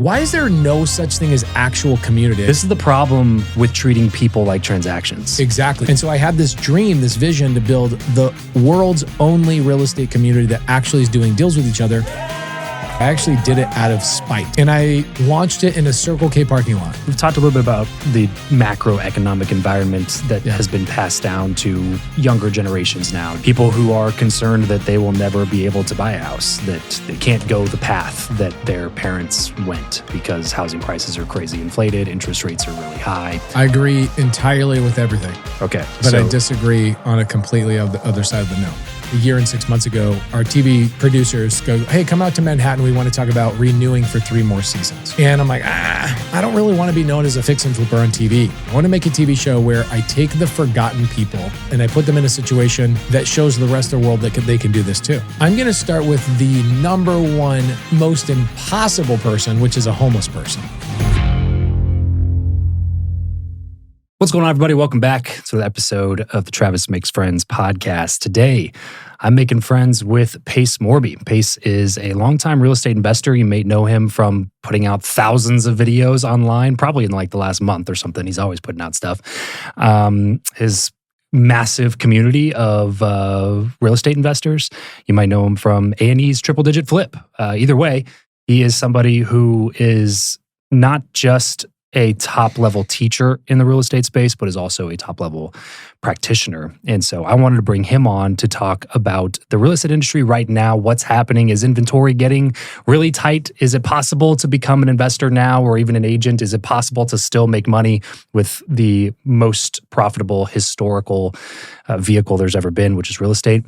Why is there no such thing as actual community? This is the problem with treating people like transactions. Exactly. And so I had this dream, this vision to build the world's only real estate community that actually is doing deals with each other. I actually did it out of spite. And I launched it in a Circle K parking lot. We've talked a little bit about the macroeconomic environment that has been passed down to younger generations now. People who are concerned that they will never be able to buy a house, that they can't go the path that their parents went because housing prices are crazy inflated, interest rates are really high. I agree entirely with everything. Okay. But I disagree on a completely other side of the note. A year and 6 months ago, our TV producers go, hey, come out to Manhattan. We want to talk about renewing for 3 more seasons. And I'm like, I don't really want to be known as a fix and flipper on TV. I want to make a TV show where I take the forgotten people and I put them in a situation that shows the rest of the world that they can do this too. I'm going to start with the number one most impossible person, which is a homeless person. What's going on, everybody? Welcome back to the episode of the Travis Makes Friends podcast. Today, I'm making friends with Pace Morby. Pace is a longtime real estate investor. You may know him from putting out thousands of videos online, probably in like the last month or something. He's always putting out stuff. His massive community of real estate investors. You might know him from A&E's Triple Digit Flip. Either way, he is somebody who is not just a top-level teacher in the real estate space, but is also a top-level practitioner. And so I wanted to bring him on to talk about the real estate industry right now. What's happening? Is inventory getting really tight? Is it possible to become an investor now or even an agent? Is it possible to still make money with the most profitable historical vehicle there's ever been, which is real estate?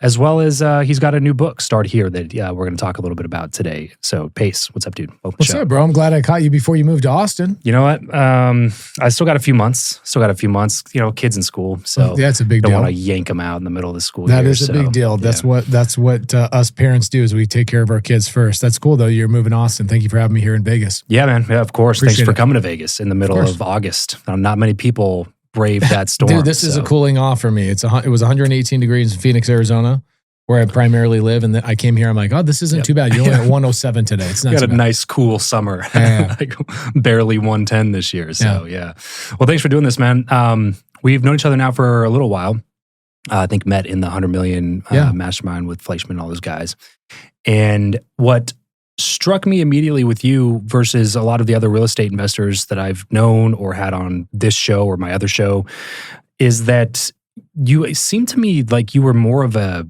As well as he's got a new book, Start Here, that we're going to talk a little bit about today. So Pace, what's up, dude? What's up, bro? I'm glad I caught you before you moved to Austin. You know what? I still got a few months. You know, kids in school. So yeah, it's a big deal. Don't want to yank them out in the middle of the school year. That is a big deal. That's what us parents do, is we take care of our kids first. That's cool, though. You're moving to Austin. Thank you for having me here in Vegas. Yeah, man. Yeah, of course. Appreciate Thanks for it. coming to Vegas in the middle of August. Not many people brave that storm. Dude, this is a cooling off for me. It was 118 degrees in Phoenix, Arizona, where I primarily live. And then I came here. I'm like, oh, this isn't too bad. You're only at 107 today. It's not got too a bad. nice, cool summer. Yeah. Like barely 110 this year. So, yeah. Well, thanks for doing this, man. We've known each other now for a little while. I think met in the 100 million mastermind with Fleischman and all those guys. And what struck me immediately with you versus a lot of the other real estate investors that I've known or had on this show or my other show is that you seem to me like you were more of a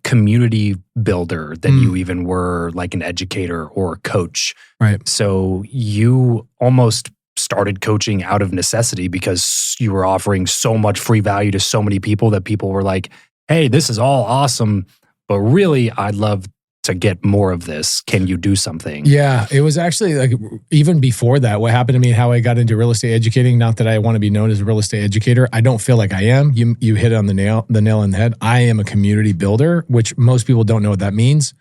community builder than you even were like an educator or a coach. Right. So you almost started coaching out of necessity because you were offering so much free value to so many people that people were like, hey, this is all awesome, but really I'd love to get more of this. Can you do something? Yeah, it was actually like even before that, what happened to me and how I got into real estate educating, not that I want to be known as a real estate educator. I don't feel like I am. You hit it on the nail on the head. I am a community builder, which most people don't know what that means.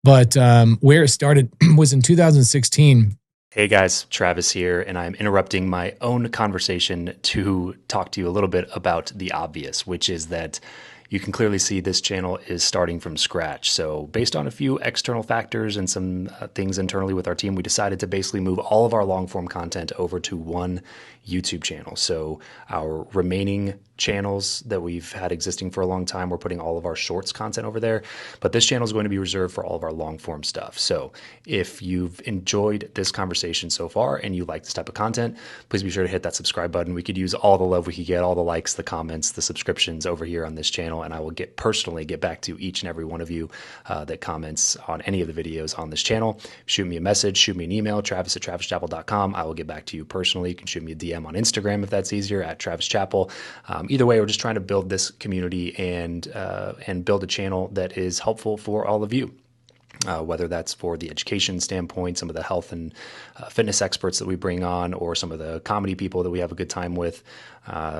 But where it started was in 2016. Hey guys, Travis here, and I'm interrupting my own conversation to talk to you a little bit about the obvious, which is that you can clearly see this channel is starting from scratch. So based on a few external factors and some things internally with our team, we decided to basically move all of our long form content over to one YouTube channel. So our remaining channels that we've had existing for a long time, we're putting all of our shorts content over there, but this channel is going to be reserved for all of our long form stuff. So if you've enjoyed this conversation so far and you like this type of content, please be sure to hit that subscribe button. We could use all the love we could get, all the likes, the comments, the subscriptions over here on this channel, and I will personally get back to each and every one of you that comments on any of the videos on this channel. Shoot me a message, shoot me an email, travis@travischappell.com. I will get back to you personally. You can shoot me a DM on Instagram if that's easier, @travischappell. Either way, we're just trying to build this community and build a channel that is helpful for all of you. Whether that's for the education standpoint, some of the health and fitness experts that we bring on, or some of the comedy people that we have a good time with.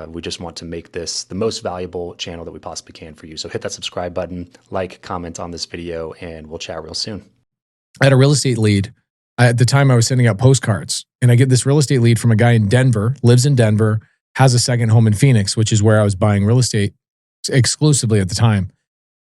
We just want to make this the most valuable channel that we possibly can for you. So hit that subscribe button, like, comment on this video, and we'll chat real soon. I had a real estate lead. At the time, I was sending out postcards, and I get this real estate lead from a guy in Denver, lives in Denver, has a second home in Phoenix, which is where I was buying real estate exclusively at the time.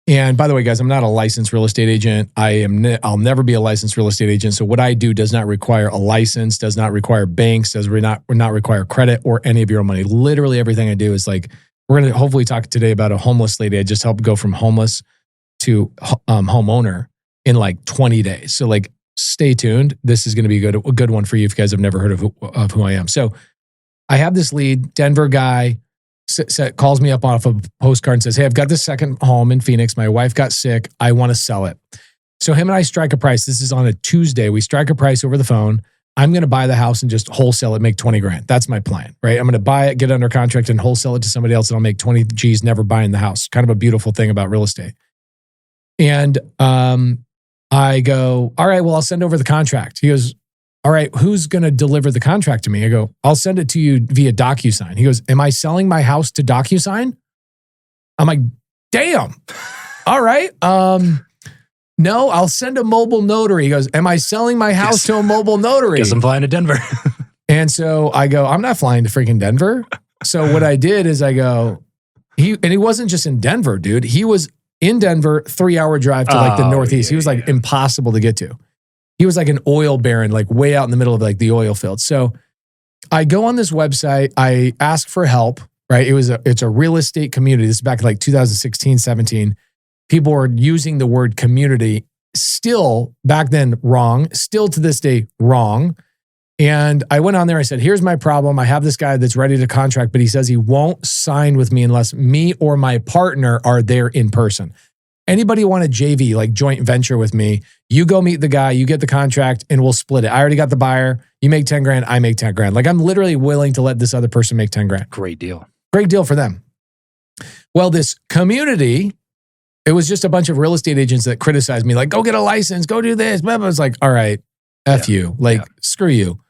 And by the way, guys, I'm not a licensed real estate agent. I'll never be a licensed real estate agent. So what I do does not require a license, does not require banks, does not require credit or any of your own money. Literally everything I do is like, we're going to hopefully talk today about a homeless lady. I just helped go from homeless to homeowner in like 20 days. So like, stay tuned. This is going to be a good one for you if you guys have never heard of who I am. So I have this lead, Denver guy, calls me up off a postcard and says, hey, I've got this second home in Phoenix. My wife got sick. I want to sell it. So him and I strike a price. This is on a Tuesday. We strike a price over the phone. I'm going to buy the house and just wholesale it, make 20 grand. That's my plan, right? I'm going to buy it, get it under contract and wholesale it to somebody else and I'll make 20 G's never buying the house. Kind of a beautiful thing about real estate. And I go, all right, well, I'll send over the contract. He goes, all right, who's going to deliver the contract to me? I go, I'll send it to you via DocuSign. He goes, am I selling my house to DocuSign? I'm like, damn. All right. No, I'll send a mobile notary. He goes, am I selling my house to a mobile notary? Guess I'm flying to Denver. And so I go, I'm not flying to freaking Denver. So what I did is I go, he wasn't just in Denver, dude. He was in Denver, 3-hour drive to like the Northeast. He was like impossible to get to. He was like an oil baron, like way out in the middle of like the oil field. So I go on this website. I ask for help, right? It's a real estate community. This is back in like 2016, 17. People were using the word community. Still back then, wrong. Still to this day, wrong. And I went on there. I said, here's my problem. I have this guy that's ready to contract, but he says he won't sign with me unless me or my partner are there in person. Anybody want a JV, like joint venture with me, you go meet the guy, you get the contract, and we'll split it. I already got the buyer. You make 10 grand, I make 10 grand. Like I'm literally willing to let this other person make 10 grand. Great deal. Great deal for them. Well, this community, it was just a bunch of real estate agents that criticized me, like, go get a license, go do this. Blah, blah. I was like, all right, F you. Like, screw you.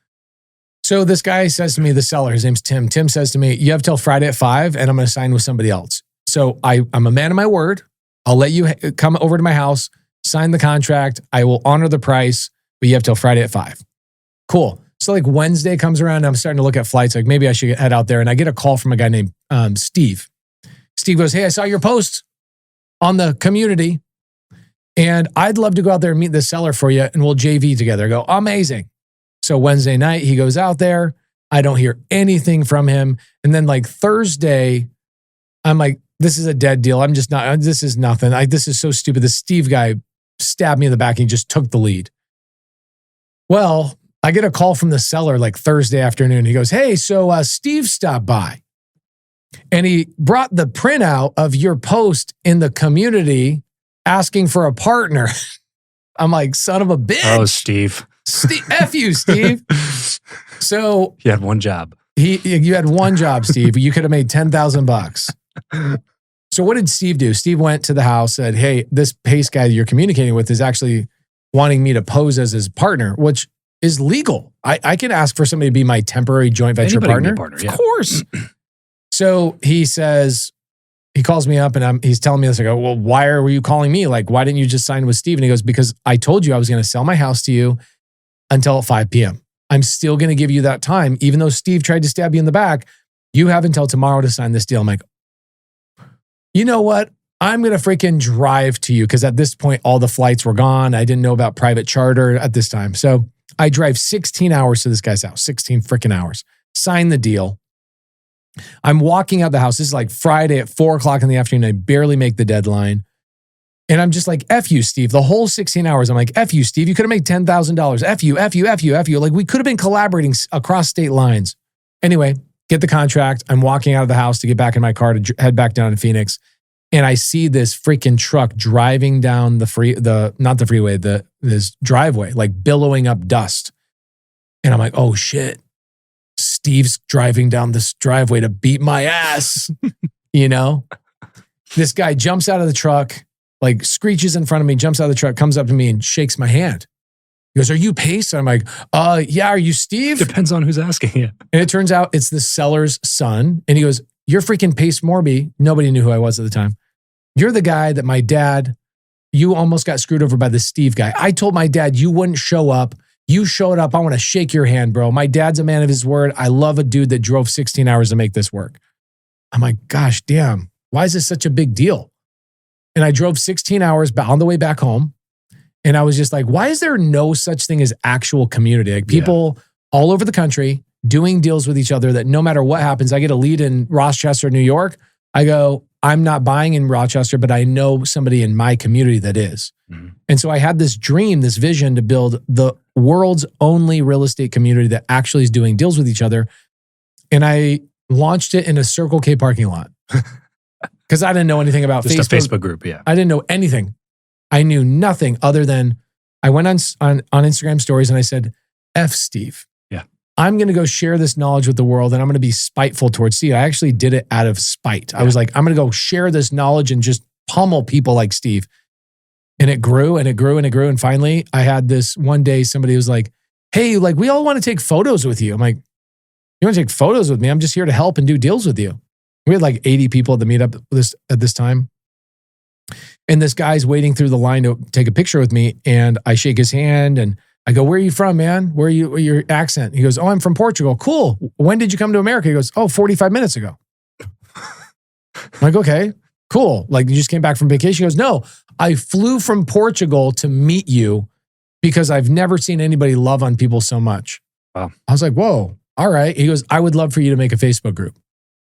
So this guy says to me, the seller, his name's Tim. Tim says to me, you have till Friday at 5 and I'm going to sign with somebody else. So I'm a man of my word. I'll let you come over to my house, sign the contract. I will honor the price, but you have till Friday at 5. Cool. So like Wednesday comes around and I'm starting to look at flights. Like maybe I should head out there. And I get a call from a guy named Steve. Steve goes, hey, I saw your post on the community and I'd love to go out there and meet the seller for you and we'll JV together. I go, amazing. So Wednesday night, he goes out there. I don't hear anything from him. And then like Thursday, I'm like, this is a dead deal. I'm just not, this is nothing. This is so stupid. This Steve guy stabbed me in the back and he just took the lead. Well, I get a call from the seller like Thursday afternoon. He goes, hey, so Steve stopped by and he brought the printout of your post in the community asking for a partner. I'm like, son of a bitch. Oh, Steve. F you, Steve. So you had one job. You had one job, Steve. You could have made $10,000. So what did Steve do? Steve went to the house, said, hey, this Pace guy you're communicating with is actually wanting me to pose as his partner, which is legal. I can ask for somebody to be my temporary joint venture partner. Of course. So he says, he calls me up and he's telling me this. I go, well, why were you calling me? Like, why didn't you just sign with Steve? And he goes, because I told you I was going to sell my house to you until 5 p.m. I'm still going to give you that time. Even though Steve tried to stab you in the back, you have until tomorrow to sign this deal. I'm like, you know what? I'm going to freaking drive to you because at this point, all the flights were gone. I didn't know about private charter at this time. So I drive 16 hours to this guy's house, 16 freaking hours, sign the deal. I'm walking out the house. This is like Friday at 4:00 in the afternoon. I barely make the deadline. And I'm just like, F you, Steve. The whole 16 hours, I'm like, F you, Steve. You could have made $10,000. F you, F you, F you, F you. Like we could have been collaborating across state lines. Anyway, get the contract. I'm walking out of the house to get back in my car to head back down to Phoenix. And I see this freaking truck driving down this driveway, like billowing up dust. And I'm like, oh shit, Steve's driving down this driveway to beat my ass. You know, this guy jumps out of the truck, like screeches in front of me, jumps out of the truck, comes up to me and shakes my hand. He goes, are you Pace? I'm like, yeah, are you Steve? Depends on who's asking you. And it turns out it's the seller's son. And he goes, you're freaking Pace Morby. Nobody knew who I was at the time. You're the guy that my dad, you almost got screwed over by the Steve guy. I told my dad you wouldn't show up. You showed up. I want to shake your hand, bro. My dad's a man of his word. I love a dude that drove 16 hours to make this work. I'm like, gosh, damn. Why is this such a big deal? And I drove 16 hours on the way back home. And I was just like, why is there no such thing as actual community? Like people all over the country doing deals with each other that no matter what happens, I get a lead in Rochester, New York. I go, I'm not buying in Rochester, but I know somebody in my community that is. Mm-hmm. And so I had this dream, this vision to build the world's only real estate community that actually is doing deals with each other. And I launched it in a Circle K parking lot because I didn't know anything about just Facebook. A Facebook group, yeah. I didn't know anything. I knew nothing other than I went on Instagram stories and I said, F Steve. Yeah. I'm going to go share this knowledge with the world and I'm going to be spiteful towards Steve. I actually did it out of spite. I was like, I'm going to go share this knowledge and just pummel people like Steve. And it grew and it grew and it grew. And finally, I had this one day, somebody was like, hey, like we all want to take photos with you. I'm like, you want to take photos with me? I'm just here to help and do deals with you. We had like 80 people at the meetup at this time. And this guy's waiting through the line to take a picture with me. And I shake his hand and I go, where are you from, man? Where are you, your accent? He goes, oh, I'm from Portugal. Cool. When did you come to America? He goes, oh, 45 minutes ago. I'm like, okay, cool. Like you just came back from vacation. He goes, no, I flew from Portugal to meet you because I've never seen anybody love on people so much. Wow. I was like, whoa, all right. He goes, I would love for you to make a Facebook group.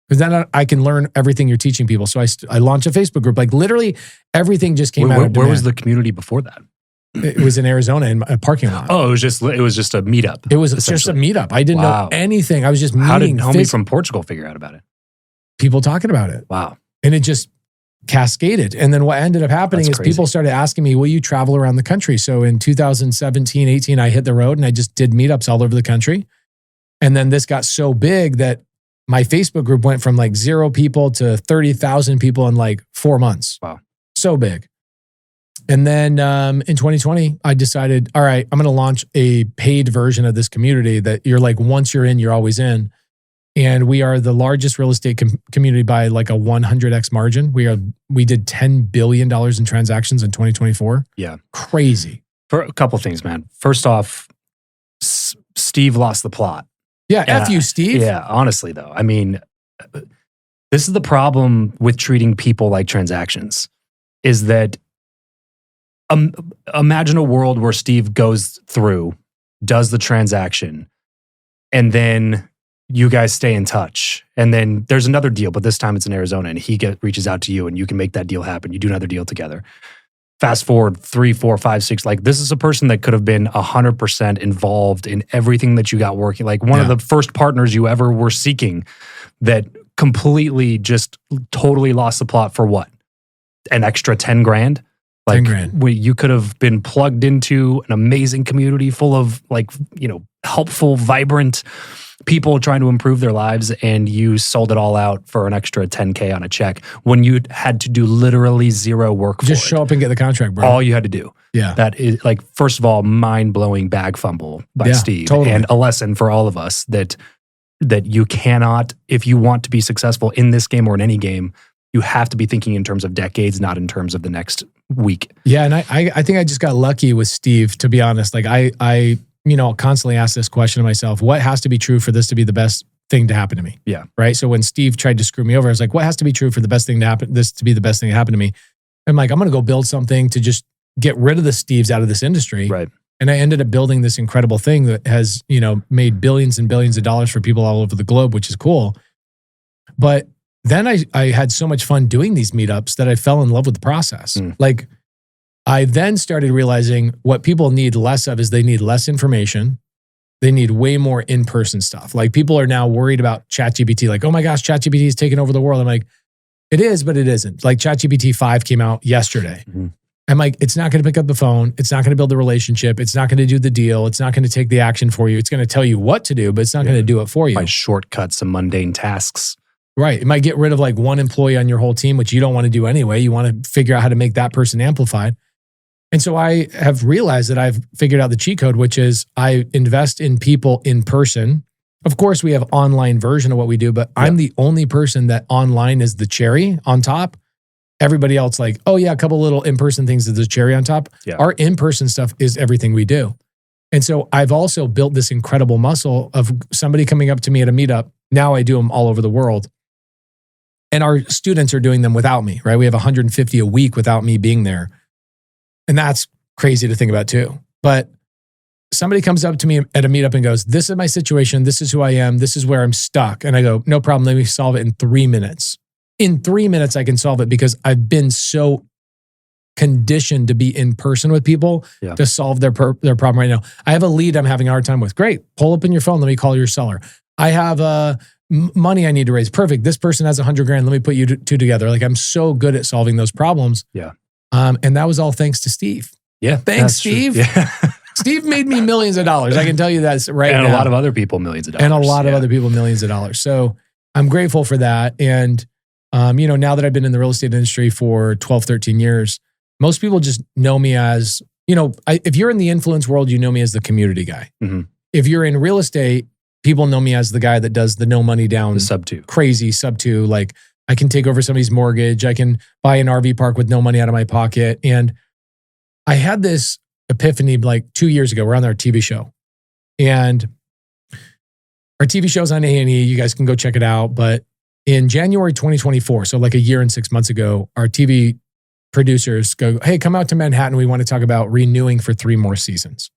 Because then I can learn everything you're teaching people. So I launched a Facebook group. Like literally everything just came out of demand. Where was the community before that? It was in Arizona in a parking lot. Oh, it was just a meetup. It was just a meetup. I didn't know anything. I was just meeting. How did homie from Portugal figure out about it? People talking about it. Wow. And it just cascaded. And then what ended up happening is people started asking me, will you travel around the country? So in 2017, 18, I hit the road and I just did meetups all over the country. And then this got so big that my Facebook group went from like 0 people to 30,000 people in like 4 months. Wow. So big. And then in 2020, I decided, all right, I'm going to launch a paid version of this community that you're like, once you're in, you're always in. And we are the largest real estate community by like a 100x margin. We did $10 billion in transactions in 2024. Yeah. Crazy. For a couple things, man. First off, Steve lost the plot. Yeah, F you, Steve. Yeah, honestly, though. I mean, this is the problem with treating people like transactions, is that imagine a world where Steve goes through, does the transaction, and then you guys stay in touch. And then there's another deal, but this time it's in Arizona, and he reaches out to you, and you can make that deal happen. You do another deal together. Fast forward 3, 4, 5, 6, like this is a person that could have been 100% involved in everything that you got working. Like one of the first partners you ever were seeking that completely just totally lost the plot for what? An extra 10 grand? Like 10 grand. You could have been plugged into an amazing community full of like, you know, helpful, vibrant people trying to improve their lives, and you sold it all out for an extra 10K on a check when you had to do literally zero work for it. Just show up and get the contract, bro. All you had to do. Yeah. That is like, first of all, mind-blowing bag fumble by Steve. Totally. And a lesson for all of us that you cannot, if you want to be successful in this game or in any game, you have to be thinking in terms of decades, not in terms of the next week. Yeah, and I think I just got lucky with Steve, to be honest. Like I constantly ask this question to myself, what has to be true for this to be the best thing to happen to me? Yeah. Right. So when Steve tried to screw me over, I was like, what has to be true for the best thing to happen, this to be the best thing to happen to me? I'm like, I'm going to go build something to just get rid of the Steves out of this industry. Right. And I ended up building this incredible thing that has, made billions and billions of dollars for people all over the globe, which is cool. But then I had so much fun doing these meetups that I fell in love with the process. Like, I then started realizing what people need less of is they need less information. They need way more in-person stuff. Like people are now worried about ChatGPT. Like, oh my gosh, ChatGPT is taking over the world. I'm like, it is, but it isn't. Like ChatGPT 5 came out yesterday. Mm-hmm. I'm like, it's not going to pick up the phone. It's not going to build the relationship. It's not going to do the deal. It's not going to take the action for you. It's going to tell you what to do, but it's not going to do it for you. By shortcut some mundane tasks. Right. It might get rid of like one employee on your whole team, which you don't want to do anyway. You want to figure out how to make that person amplified. And so I have realized that I've figured out the cheat code, which is I invest in people in person. Of course, we have online version of what we do, but I'm the only person that online is the cherry on top. Everybody else like, oh yeah, a couple little in-person things is the cherry on top. Yeah. Our in-person stuff is everything we do. And so I've also built this incredible muscle of somebody coming up to me at a meetup. Now I do them all over the world. And our students are doing them without me, right? We have 150 a week without me being there. And that's crazy to think about too. But somebody comes up to me at a meetup and goes, this is my situation. This is who I am. This is where I'm stuck. And I go, no problem. Let me solve it in 3 minutes. In 3 minutes, I can solve it because I've been so conditioned to be in person with people to solve their problem right now. I have a lead I'm having a hard time with. Great. Pull up in your phone. Let me call your seller. I have money I need to raise. Perfect. This person has 100 grand. Let me put you two together. Like, I'm so good at solving those problems. Yeah. And that was all thanks to Steve. Yeah. Thanks, Steve. Yeah. Steve made me millions of dollars. I can tell you that right now. And a lot of other people, millions of dollars. And a lot of other people, millions of dollars. So I'm grateful for that. And, now that I've been in the real estate industry for 12, 13 years, most people just know me as, if you're in the influence world, you know me as the community guy. Mm-hmm. If you're in real estate, people know me as the guy that does the no money down, the sub two, crazy sub two. Like, I can take over somebody's mortgage. I can buy an RV park with no money out of my pocket. And I had this epiphany like 2 years ago. We're on our TV show. And our TV show's on A&E. You guys can go check it out. But in January 2024, so like a year and 6 months ago, our TV producers go, hey, come out to Manhattan. We want to talk about renewing for 3 more seasons.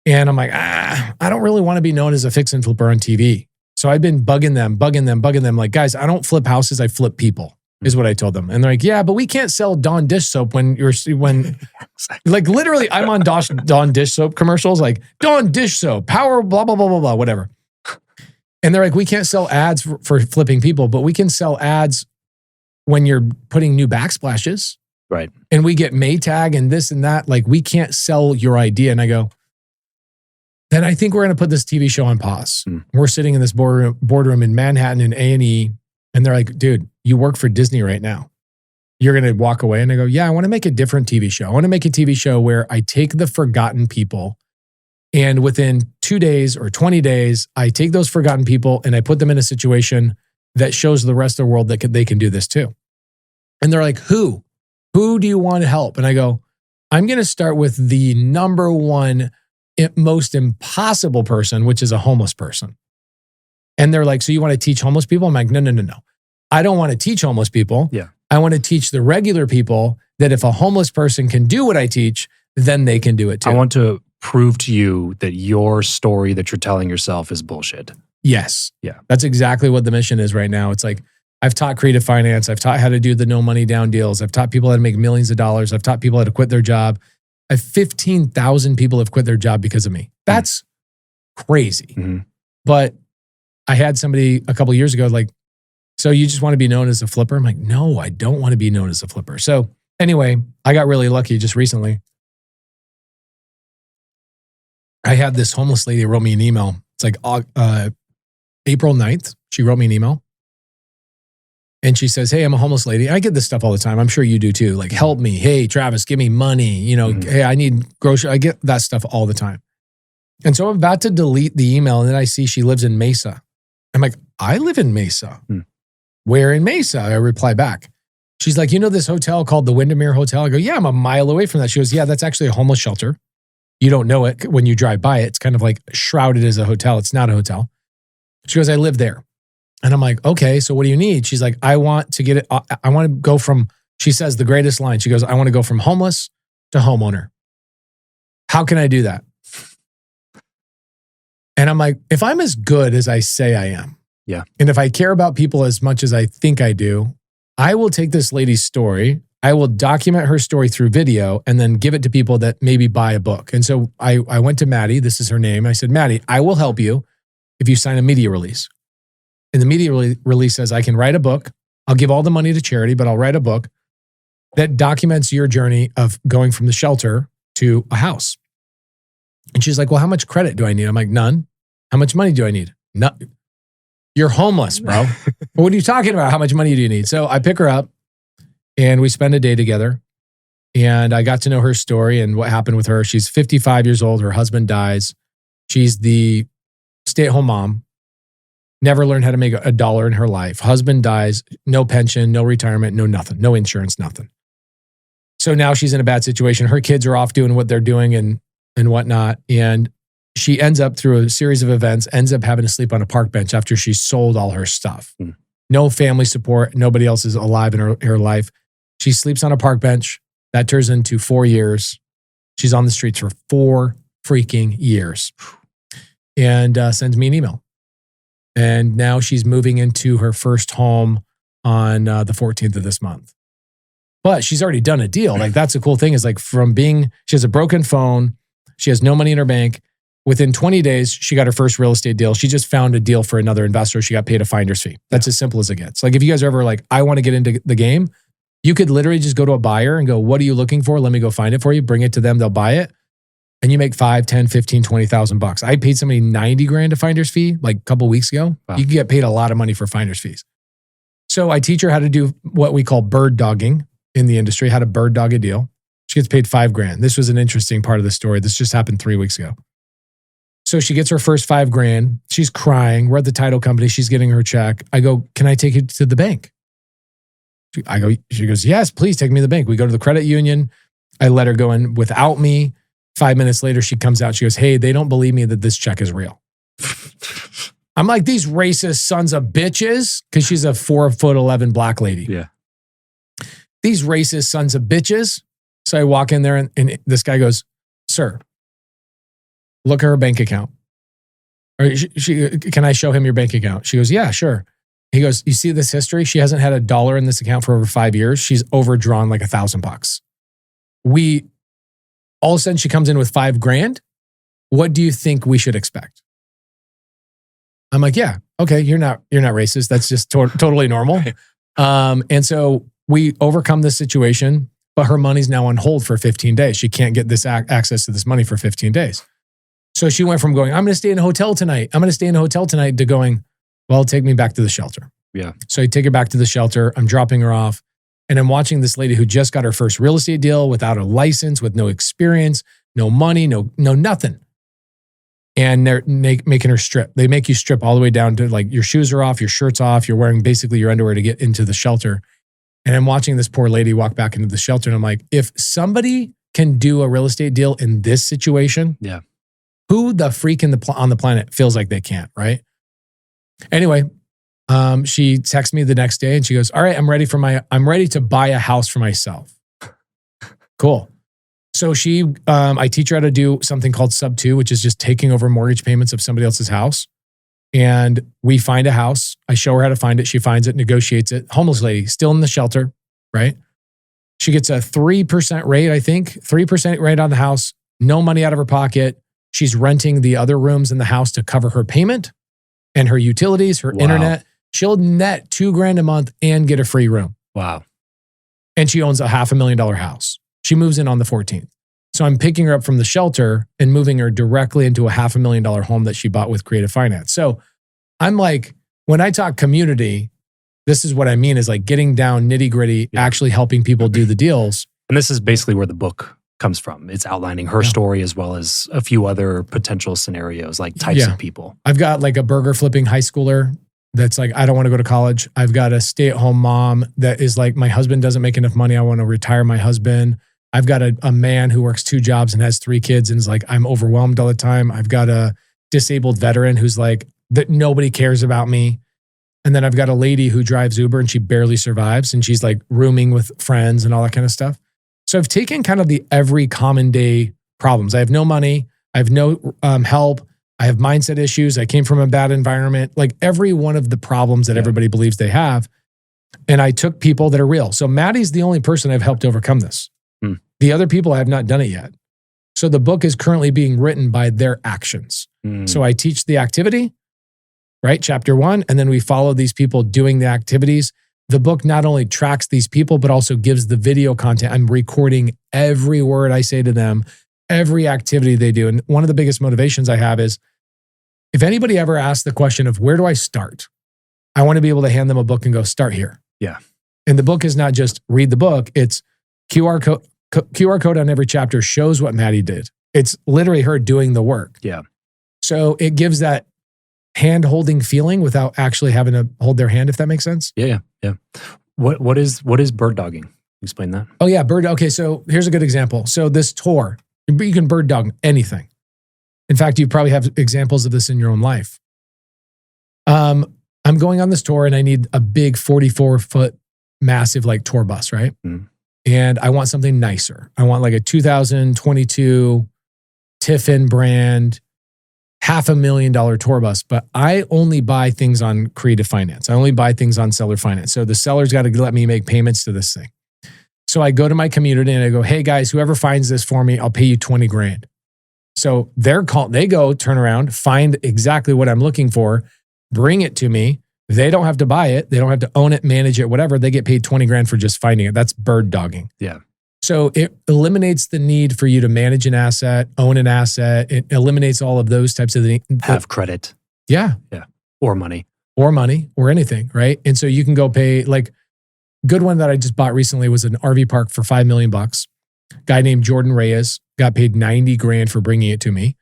And I'm like, I don't really want to be known as a fix and flipper on TV. So I've been bugging them. Like, guys, I don't flip houses. I flip people, is what I told them. And they're like, yeah, but we can't sell Dawn dish soap when like literally I'm on Dawn dish soap commercials, like Dawn dish soap, power, blah, blah, blah, blah, blah, whatever. And they're like, we can't sell ads for flipping people, but we can sell ads when you're putting new backsplashes. Right. And we get Maytag and this and that. Like, we can't sell your idea. And I go, then I think we're going to put this TV show on pause. We're sitting in this boardroom in Manhattan in A&E. And they're like, dude, you work for Disney right now. You're going to walk away. And I go, yeah, I want to make a different TV show. I want to make a TV show where I take the forgotten people, and within 2 days or 20 days, I take those forgotten people and I put them in a situation that shows the rest of the world that they can do this too. And they're like, who? Who do you want to help? And I go, I'm going to start with the number one most impossible person, which is a homeless person. And they're like, so you want to teach homeless people? I'm like, no. I don't want to teach homeless people. Yeah. I want to teach the regular people that if a homeless person can do what I teach, then they can do it too. I want to prove to you that your story that you're telling yourself is bullshit. Yes. Yeah. That's exactly what the mission is right now. It's like, I've taught creative finance. I've taught how to do the no money down deals. I've taught people how to make millions of dollars. I've taught people how to quit their job. 15,000 people have quit their job because of me. That's crazy. Mm-hmm. But I had somebody a couple of years ago like, so you just want to be known as a flipper? I'm like, no, I don't want to be known as a flipper. So anyway, I got really lucky just recently. I had this homeless lady wrote me an email. It's like April 9th. She wrote me an email. And she says, hey, I'm a homeless lady. I get this stuff all the time. I'm sure you do too. Like, help me. Hey, Travis, give me money. Hey, I need groceries. I get that stuff all the time. And so I'm about to delete the email. And then I see she lives in Mesa. I'm like, I live in Mesa. Where in Mesa? I reply back. She's like, this hotel called the Windermere Hotel? I go, yeah, I'm a mile away from that. She goes, yeah, that's actually a homeless shelter. You don't know it when you drive by it. It's kind of like shrouded as a hotel. It's not a hotel. She goes, I live there. And I'm like, okay, so what do you need? She's like, I want to get it. I want to go from, she says the greatest line. She goes, I want to go from homeless to homeowner. How can I do that? And I'm like, if I'm as good as I say I am, yeah, and if I care about people as much as I think I do, I will take this lady's story. I will document her story through video and then give it to people that maybe buy a book. And so I went to Maddie. This is her name. I said, Maddie, I will help you if you sign a media release. And the media release says, I can write a book. I'll give all the money to charity, but I'll write a book that documents your journey of going from the shelter to a house. And she's like, well, how much credit do I need? I'm like, none. How much money do I need? None. You're homeless, bro. What are you talking about? How much money do you need? So I pick her up and we spend a day together. And I got to know her story and what happened with her. She's 55 years old. Her husband dies. She's the stay-at-home mom. Never learned how to make $1 in her life. Husband dies, no pension, no retirement, no nothing, no insurance, nothing. So now she's in a bad situation. Her kids are off doing what they're doing and whatnot. And she ends up through a series of events, ends up having to sleep on a park bench after she sold all her stuff. no family support. Nobody else is alive in her life. She sleeps on a park bench. That turns into 4 years. She's on the streets for 4 freaking years. And sends me an email. And now she's moving into her first home on the 14th of this month. But she's already done a deal. Like, that's the cool thing is like she has a broken phone. She has no money in her bank. Within 20 days, she got her first real estate deal. She just found a deal for another investor. She got paid a finder's fee. That's as simple as it gets. Like, if you guys are ever like, I want to get into the game, you could literally just go to a buyer and go, what are you looking for? Let me go find it for you. Bring it to them. They'll buy it. And you make 5, 10, 15, 20,000 bucks. I paid somebody 90 grand a finder's fee like a couple weeks ago. Wow. You can get paid a lot of money for finder's fees. So I teach her how to do what we call bird dogging in the industry, how to bird dog a deal. She gets paid 5 grand. This was an interesting part of the story. This just happened 3 weeks ago. So she gets her first 5 grand. She's crying. We're at the title company. She's getting her check. I go, can I take you to the bank? She goes, yes, please take me to the bank. We go to the credit union. I let her go in without me. 5 minutes later, she comes out. She goes, hey, they don't believe me that this check is real. I'm like, these racist sons of bitches, because she's a 4'11" black lady. Yeah. These racist sons of bitches. So I walk in there and this guy goes, sir, look at her bank account. Or can I show him your bank account? She goes, yeah, sure. He goes, you see this history? She hasn't had $1 in this account for over 5 years. She's overdrawn like $1,000. All of a sudden she comes in with 5 grand. What do you think we should expect? I'm like, yeah, okay, you're not racist. That's just totally normal. And so we overcome this situation, but her money's now on hold for 15 days. She can't get this access to this money for 15 days. So she went from going, I'm going to stay in a hotel tonight. To going, well, take me back to the shelter. Yeah. So I take her back to the shelter. I'm dropping her off. And I'm watching this lady who just got her first real estate deal without a license, with no experience, no money, no nothing. And they're making her strip. They make you strip all the way down to like your shoes are off, your shirt's off. You're wearing basically your underwear to get into the shelter. And I'm watching this poor lady walk back into the shelter. And I'm like, if somebody can do a real estate deal in this situation, yeah, who the freak on the planet feels like they can't, right? Anyway, she texts me the next day and she goes, all right, I'm ready to buy a house for myself. Cool. So I teach her how to do something called sub 2, which is just taking over mortgage payments of somebody else's house. And we find a house. I show her how to find it. She finds it, negotiates it. Homeless lady, still in the shelter, right? She gets a 3% rate, I think, 3% rate on the house, no money out of her pocket. She's renting the other rooms in the house to cover her payment and her utilities, her internet. She'll net $2,000 a month and get a free room. Wow. And she owns a $500,000 house. She moves in on the 14th. So I'm picking her up from the shelter and moving her directly into a $500,000 home that she bought with Creative Finance. So I'm like, when I talk community, this is what I mean is like getting down nitty gritty, actually helping people do the deals. And this is basically where the book comes from. It's outlining her story as well as a few other potential scenarios, like types of people. I've got like a burger flipping high schooler that's like, I don't want to go to college. I've got a stay-at-home mom that is like, my husband doesn't make enough money. I want to retire my husband. I've got a man who works 2 jobs and has 3 kids and is like, I'm overwhelmed all the time. I've got a disabled veteran who's like, that nobody cares about me. And then I've got a lady who drives Uber and she barely survives and she's like rooming with friends and all that kind of stuff. So I've taken kind of the every common day problems. I have no money. I have no help. I have mindset issues. I came from a bad environment. Like every one of the problems that everybody believes they have. And I took people that are real. So Maddie's the only person I've helped overcome this. The other people I have not done it yet. So the book is currently being written by their actions. So I teach the activity, right? Chapter 1. And then we follow these people doing the activities. The book not only tracks these people, but also gives the video content. I'm recording every word I say to them, every activity they do. And one of the biggest motivations I have is if anybody ever asks the question of where do I start? I want to be able to hand them a book and go, start here. Yeah. And the book is not just read the book. It's QR code on every chapter shows what Maddie did. It's literally her doing the work. Yeah. So it gives that hand-holding feeling without actually having to hold their hand, if that makes sense. Yeah. What is bird dogging? Explain that. Oh yeah, bird. Okay, so here's a good example. So this tour, you can bird dog anything. In fact, you probably have examples of this in your own life. I'm I'm going on this tour and I need a big 44-foot massive like tour bus, right? And I want something nicer. I want like a 2022 Tiffin brand, $500,000 tour bus, but I only buy things on creative finance. I only buy things on seller finance. So the seller's got to let me make payments to this thing. So I go to my community and I go, hey guys, whoever finds this for me, I'll pay you 20 grand. So they go turn around, find exactly what I'm looking for, bring it to me. They don't have to buy it. They don't have to own it, manage it, whatever. They get paid 20 grand for just finding it. That's bird dogging. Yeah. So it eliminates the need for you to manage an asset, own an asset. It eliminates all of those types of things. Have credit. Yeah. Yeah. Or money or anything, right? And so you can go pay, like, good one that I just bought recently was an RV park for $5 million. Guy named Jordan Reyes got paid 90 grand for bringing it to me.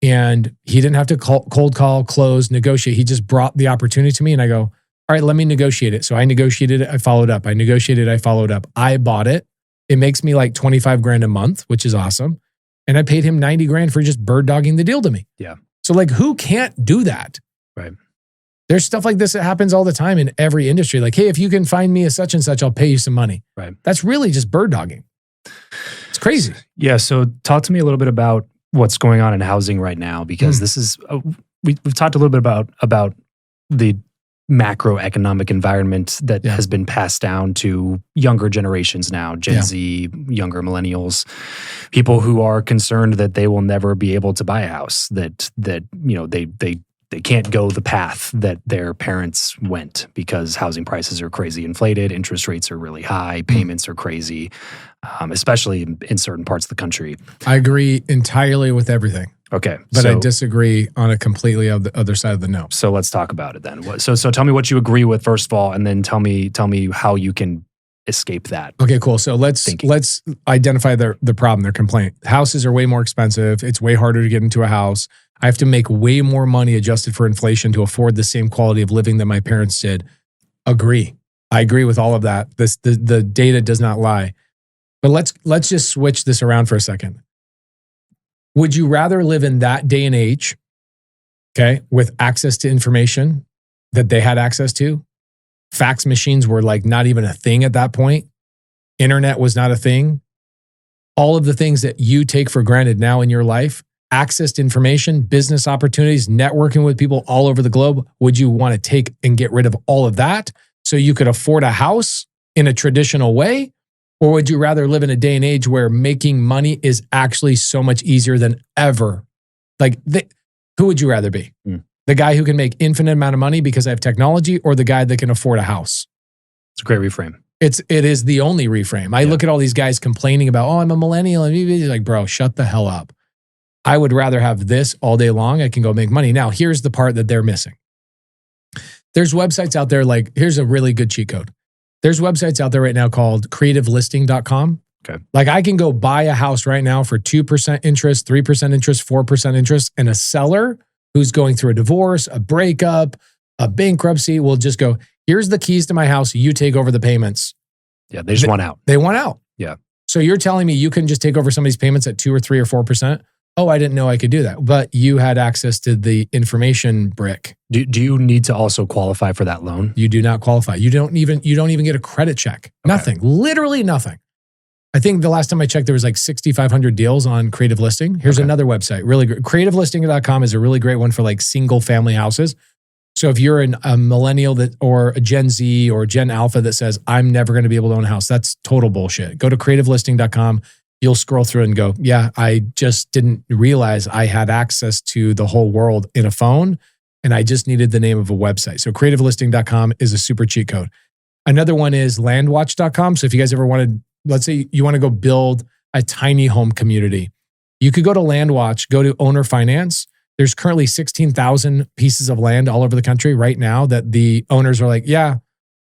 And he didn't have to cold call, close, negotiate. He just brought the opportunity to me and I go, all right, let me negotiate it. So I negotiated it. I followed up. I negotiated it. I followed up. I bought it. It makes me like 25 grand a month, which is awesome. And I paid him 90 grand for just bird dogging the deal to me. Yeah. So like, who can't do that? Right. There's stuff like this that happens all the time in every industry. Like, hey, if you can find me a such and such, I'll pay you some money. Right. That's really just bird dogging. It's crazy. Yeah. So talk to me a little bit about what's going on in housing right now, because this is, we've talked a little bit about the macroeconomic environment that has been passed down to younger generations now, Gen Z, younger millennials, people who are concerned that they will never be able to buy a house, that you know they can't go the path that their parents went because housing prices are crazy inflated, interest rates are really high, payments are crazy, especially in certain parts of the country. I agree entirely with everything. Okay. But I disagree on a completely the other side of the no. So let's talk about it then. So tell me what you agree with first of all, and then tell me how you can escape that. Okay, cool. So let's identify the problem, their complaint. Houses are way more expensive. It's way harder to get into a house. I have to make way more money adjusted for inflation to afford the same quality of living that my parents did. Agree. I agree with all of that. The data does not lie. But let's just switch this around for a second. Would you rather live in that day and age, okay, with access to information that they had access to? Fax machines were like not even a thing at that point. Internet was not a thing. All of the things that you take for granted now in your life, access to information, business opportunities, networking with people all over the globe, would you want to take and get rid of all of that so you could afford a house in a traditional way? Or would you rather live in a day and age where making money is actually so much easier than ever? Like, who would you rather be? The guy who can make infinite amount of money because I have technology, or the guy that can afford a house? It's a great reframe. It is the only reframe. I look at all these guys complaining about, oh, I'm a millennial. And you're like, bro, shut the hell up. I would rather have this all day long. I can go make money. Now, here's the part that they're missing. There's websites out there like, here's a really good cheat code. There's websites out there right now called creativelisting.com. Okay. Like I can go buy a house right now for 2% interest, 3% interest, 4% interest, and a seller who's going through a divorce, a breakup, a bankruptcy will just go, here's the keys to my house. You take over the payments. Yeah, they just want out. They want out. Yeah. So you're telling me you can just take over somebody's payments at 2 or 3 or 4%? Oh, I didn't know I could do that. But you had access to the information brick. Do you need to also qualify for that loan? You do not qualify. You don't even get a credit check. Okay. Nothing. Literally nothing. I think the last time I checked, there was like 6,500 deals on Creative Listing. Here's another website. Really great. Creativelisting.com is a really great one for like single family houses. So if you're a millennial or a Gen Z or Gen Alpha that says, I'm never going to be able to own a house, that's total bullshit. Go to creativelisting.com. You'll scroll through and go, yeah, I just didn't realize I had access to the whole world in a phone, and I just needed the name of a website. So creativelisting.com is a super cheat code. Another one is landwatch.com. So if you guys ever wanted, let's say you want to go build a tiny home community, you could go to Landwatch, go to owner finance. There's currently 16,000 pieces of land all over the country right now that the owners are like, yeah,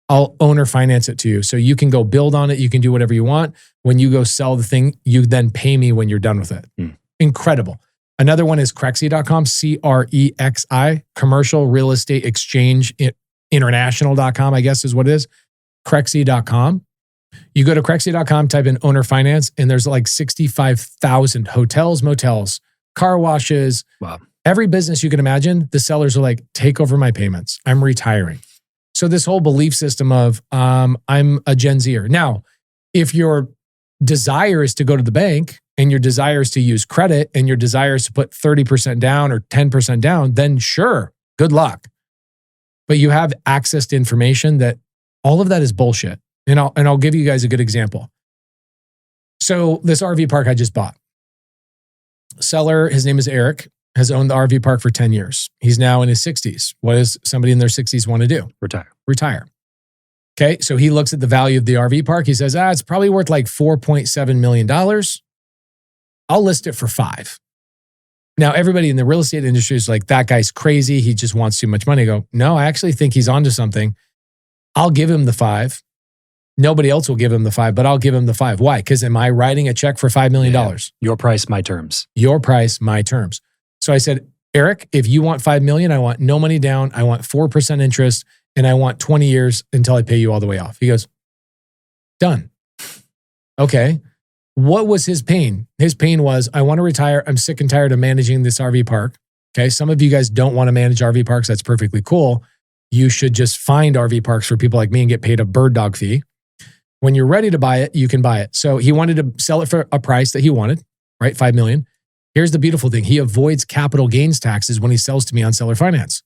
I'll owner finance it to you. So you can go build on it. You can do whatever you want. When you go sell the thing, you then pay me when you're done with it. Incredible. Another one is Crexi.com, CREXI, Commercial Real Estate Exchange International.com, I guess is what it is. Crexi.com. You go to Crexi.com, type in owner finance, and there's like 65,000 hotels, motels, car washes. Wow. Every business you can imagine, the sellers are like, take over my payments. I'm retiring. So this whole belief system of I'm a Gen Zer. Now, if your desire is to go to the bank and your desire is to use credit and your desire is to put 30% down or 10% down, then sure, good luck. But you have access to information that all of that is bullshit. And I'll give you guys a good example. So this RV park I just bought. Seller, his name is Eric, has owned the RV park for 10 years. He's now in his 60s. What does somebody in their 60s want to do? Retire. Okay, so he looks at the value of the RV park. He says, it's probably worth like $4.7 million. I'll list it for $5 million. Now, everybody in the real estate industry is like, that guy's crazy. He just wants too much money. I go, no, I actually think he's onto something. I'll give him the $5 million. Nobody else will give him the $5 million, but I'll give him the $5 million. Why? Because am I writing a check for $5 million? Yeah. Your price, my terms. Your price, my terms. So I said, Eric, if you want $5 million, I want no money down. I want 4% interest, and I want 20 years until I pay you all the way off. He goes, done. Okay. What was his pain? His pain was, I want to retire. I'm sick and tired of managing this RV park. Okay. Some of you guys don't want to manage RV parks. That's perfectly cool. You should just find RV parks for people like me and get paid a bird dog fee. When you're ready to buy it, you can buy it. So he wanted to sell it for a price that he wanted, right? $5 million. Here's the beautiful thing. He avoids capital gains taxes when he sells to me on seller finance.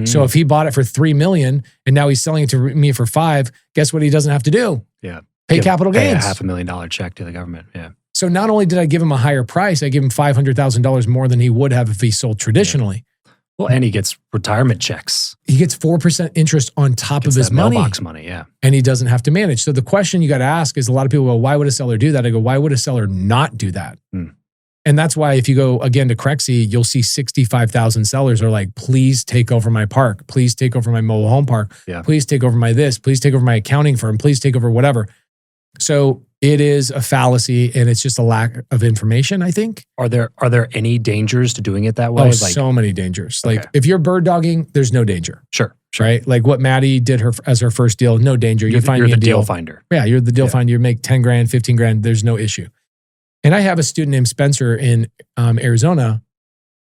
So if he bought it for $3 million and now he's selling it to me for $5 million, guess what he doesn't have to do? Yeah. Pay capital gains. Pay a $500,000 check to the government. Yeah. So not only did I give him a higher price, I gave him $500,000 more than he would have if he sold traditionally. Well, and he gets retirement checks. He gets 4% interest on top of his money. Mailbox money, yeah. And he doesn't have to manage. So the question you got to ask is, a lot of people go, why would a seller do that? I go, why would a seller not do that? And that's why if you go again to Crexy, you'll see 65,000 sellers are like, please take over my park. Please take over my mobile home park. Yeah. Please take over my this. Please take over my accounting firm. Please take over whatever. So it is a fallacy, and it's just a lack of information, I think. Are there any dangers to doing it that way? Oh, so many dangers. Okay. Like if you're bird dogging, there's no danger. Sure. Right? Like what Maddie did as her first deal, no danger. You find me a deal. Deal finder. Yeah, you're the deal finder. You make 10 grand, 15 grand. There's no issue. And I have a student named Spencer in Arizona.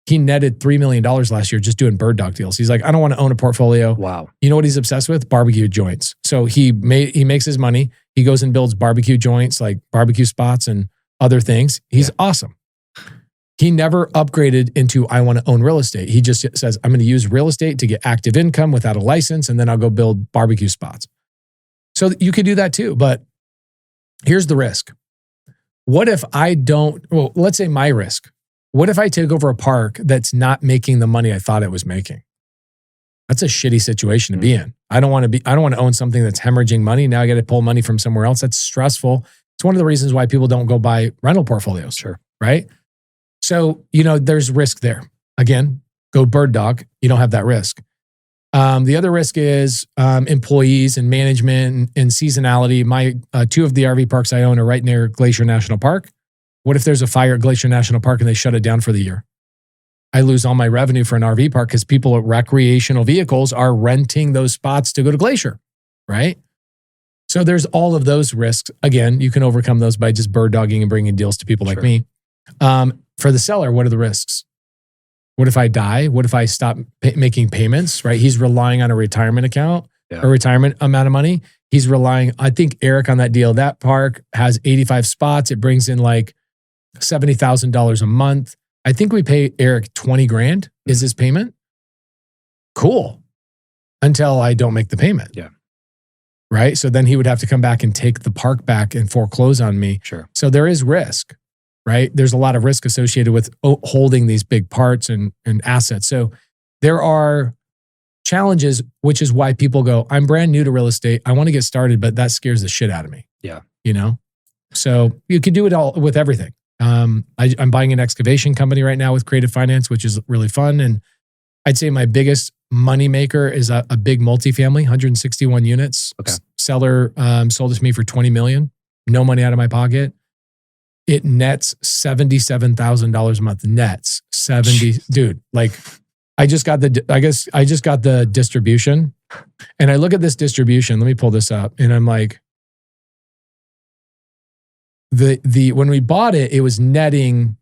He netted $3 million last year just doing bird dog deals. He's like, I don't want to own a portfolio. Wow. You know what he's obsessed with? Barbecue joints. So he makes his money. He goes and builds barbecue joints, like barbecue spots and other things. He's awesome. He never upgraded into, I want to own real estate. He just says, I'm going to use real estate to get active income without a license, and then I'll go build barbecue spots. So you could do that too. But here's the risk. What if I don't, well, let's say my risk. What if I take over a park that's not making the money I thought it was making? That's a shitty situation to be in. I don't want to own something that's hemorrhaging money. Now I got to pull money from somewhere else. That's stressful. It's one of the reasons why people don't go buy rental portfolios. Sure. Right? So, there's risk there. Again, go bird dog. You don't have that risk. The other risk is employees and management and seasonality. My two of the RV parks I own are right near Glacier National Park. What if there's a fire at Glacier National Park and they shut it down for the year? I lose all my revenue for an RV park because people with recreational vehicles are renting those spots to go to Glacier, right? So there's all of those risks. Again, you can overcome those by just bird dogging and bringing deals to people like me. For the seller, what are the risks? What if I die? What if I stop making payments, right? He's relying on a retirement account, a retirement amount of money. He's relying, I think Eric on that deal, that park has 85 spots. It brings in like $70,000 a month. I think we pay Eric 20 grand is his payment. Cool. Until I don't make the payment. Yeah. Right? So then he would have to come back and take the park back and foreclose on me. Sure. So there is risk, right? There's a lot of risk associated with holding these big parts and assets. So there are challenges, which is why people go, I'm brand new to real estate. I want to get started, but that scares the shit out of me. Yeah. So you can do it all with everything. I'm buying an excavation company right now with creative finance, which is really fun. And I'd say my biggest money maker is a big multifamily, 161 units. Okay. Seller sold it to me for $20 million. No money out of my pocket. It nets $77,000 a month. Nets 70, dude. Like I just got the distribution, and I look at this distribution. Let me pull this up, and I'm like, when we bought it, it was netting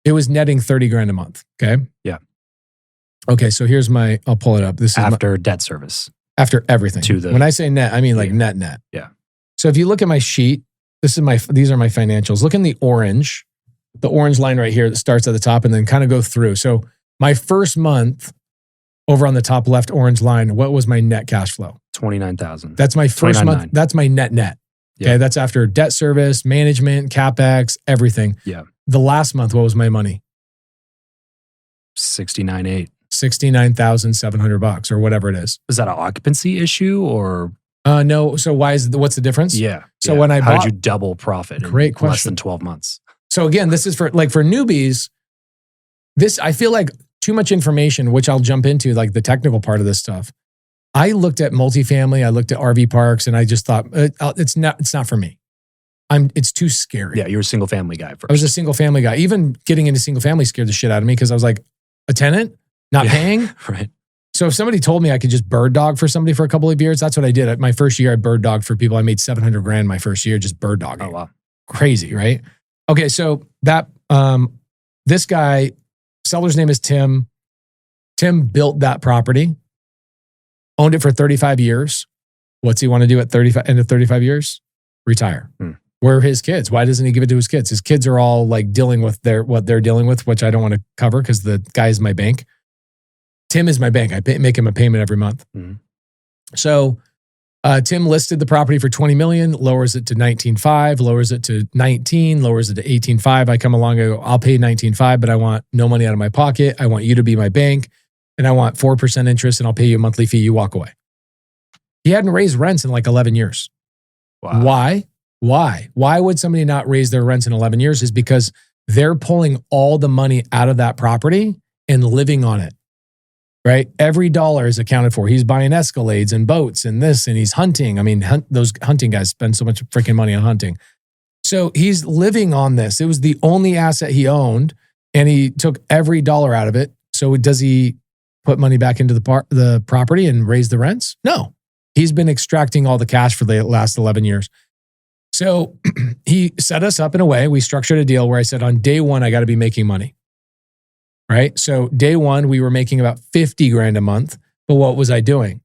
30 grand a month. Okay. Yeah. Okay. So here's I'll pull it up. This is after debt service. after everything. When I say net, I mean like net. Yeah. So if you look at my sheet, these are my financials. Look in the orange line right here that starts at the top and then kind of go through. So my first month over on the top left orange line, what was my net cash flow? 29,000. That's my first month. That's my net. Okay. Yeah. That's after debt service, management, CapEx, everything. Yeah. The last month, what was my money? 69,800. $69,700 or whatever it is. Is that an occupancy issue or? No. So what's the difference? Yeah. So when I bought, how did you double profit in less than 12 months? So again, this is for newbies. I feel like too much information, which I'll jump into, like the technical part of this stuff. I looked at multifamily, I looked at RV parks, and I just thought it's not for me. It's too scary. Yeah, you're a single family guy first. I was a single family guy. Even getting into single family scared the shit out of me because I was like, a tenant not paying. Right. So if somebody told me I could just bird dog for somebody for a couple of years, that's what I did. My first year, I bird dogged for people. I made $700,000 my first year just bird dogging. Oh wow, crazy, right? Okay, so that this guy, seller's name is Tim. Tim built that property, owned it for 35 years. What's he want to do at end of 35 years? Retire. Where are his kids? Why doesn't he give it to his kids? His kids are all like dealing with what they're dealing with, which I don't want to cover because the guy is my bank. Tim is my bank. I make him a payment every month. Mm-hmm. So Tim listed the property for $20 million, lowers it to 19.5, lowers it to 19, lowers it to 18.5. I come along and go, I'll pay 19.5, but I want no money out of my pocket. I want you to be my bank, and I want 4% interest, and I'll pay you a monthly fee. You walk away. He hadn't raised rents in like 11 years. Wow. Why? Why would somebody not raise their rents in 11 years? Is because they're pulling all the money out of that property and living on it, right? Every dollar is accounted for. He's buying Escalades and boats and this, and he's hunting. I mean, those hunting guys spend so much freaking money on hunting. So he's living on this. It was the only asset he owned, and he took every dollar out of it. So does he put money back into the property and raise the rents? No. He's been extracting all the cash for the last 11 years. So he set us up in a way. We structured a deal where I said on day one, I got to be making money. Right? So day one, we were making about $50,000 a month. But what was I doing?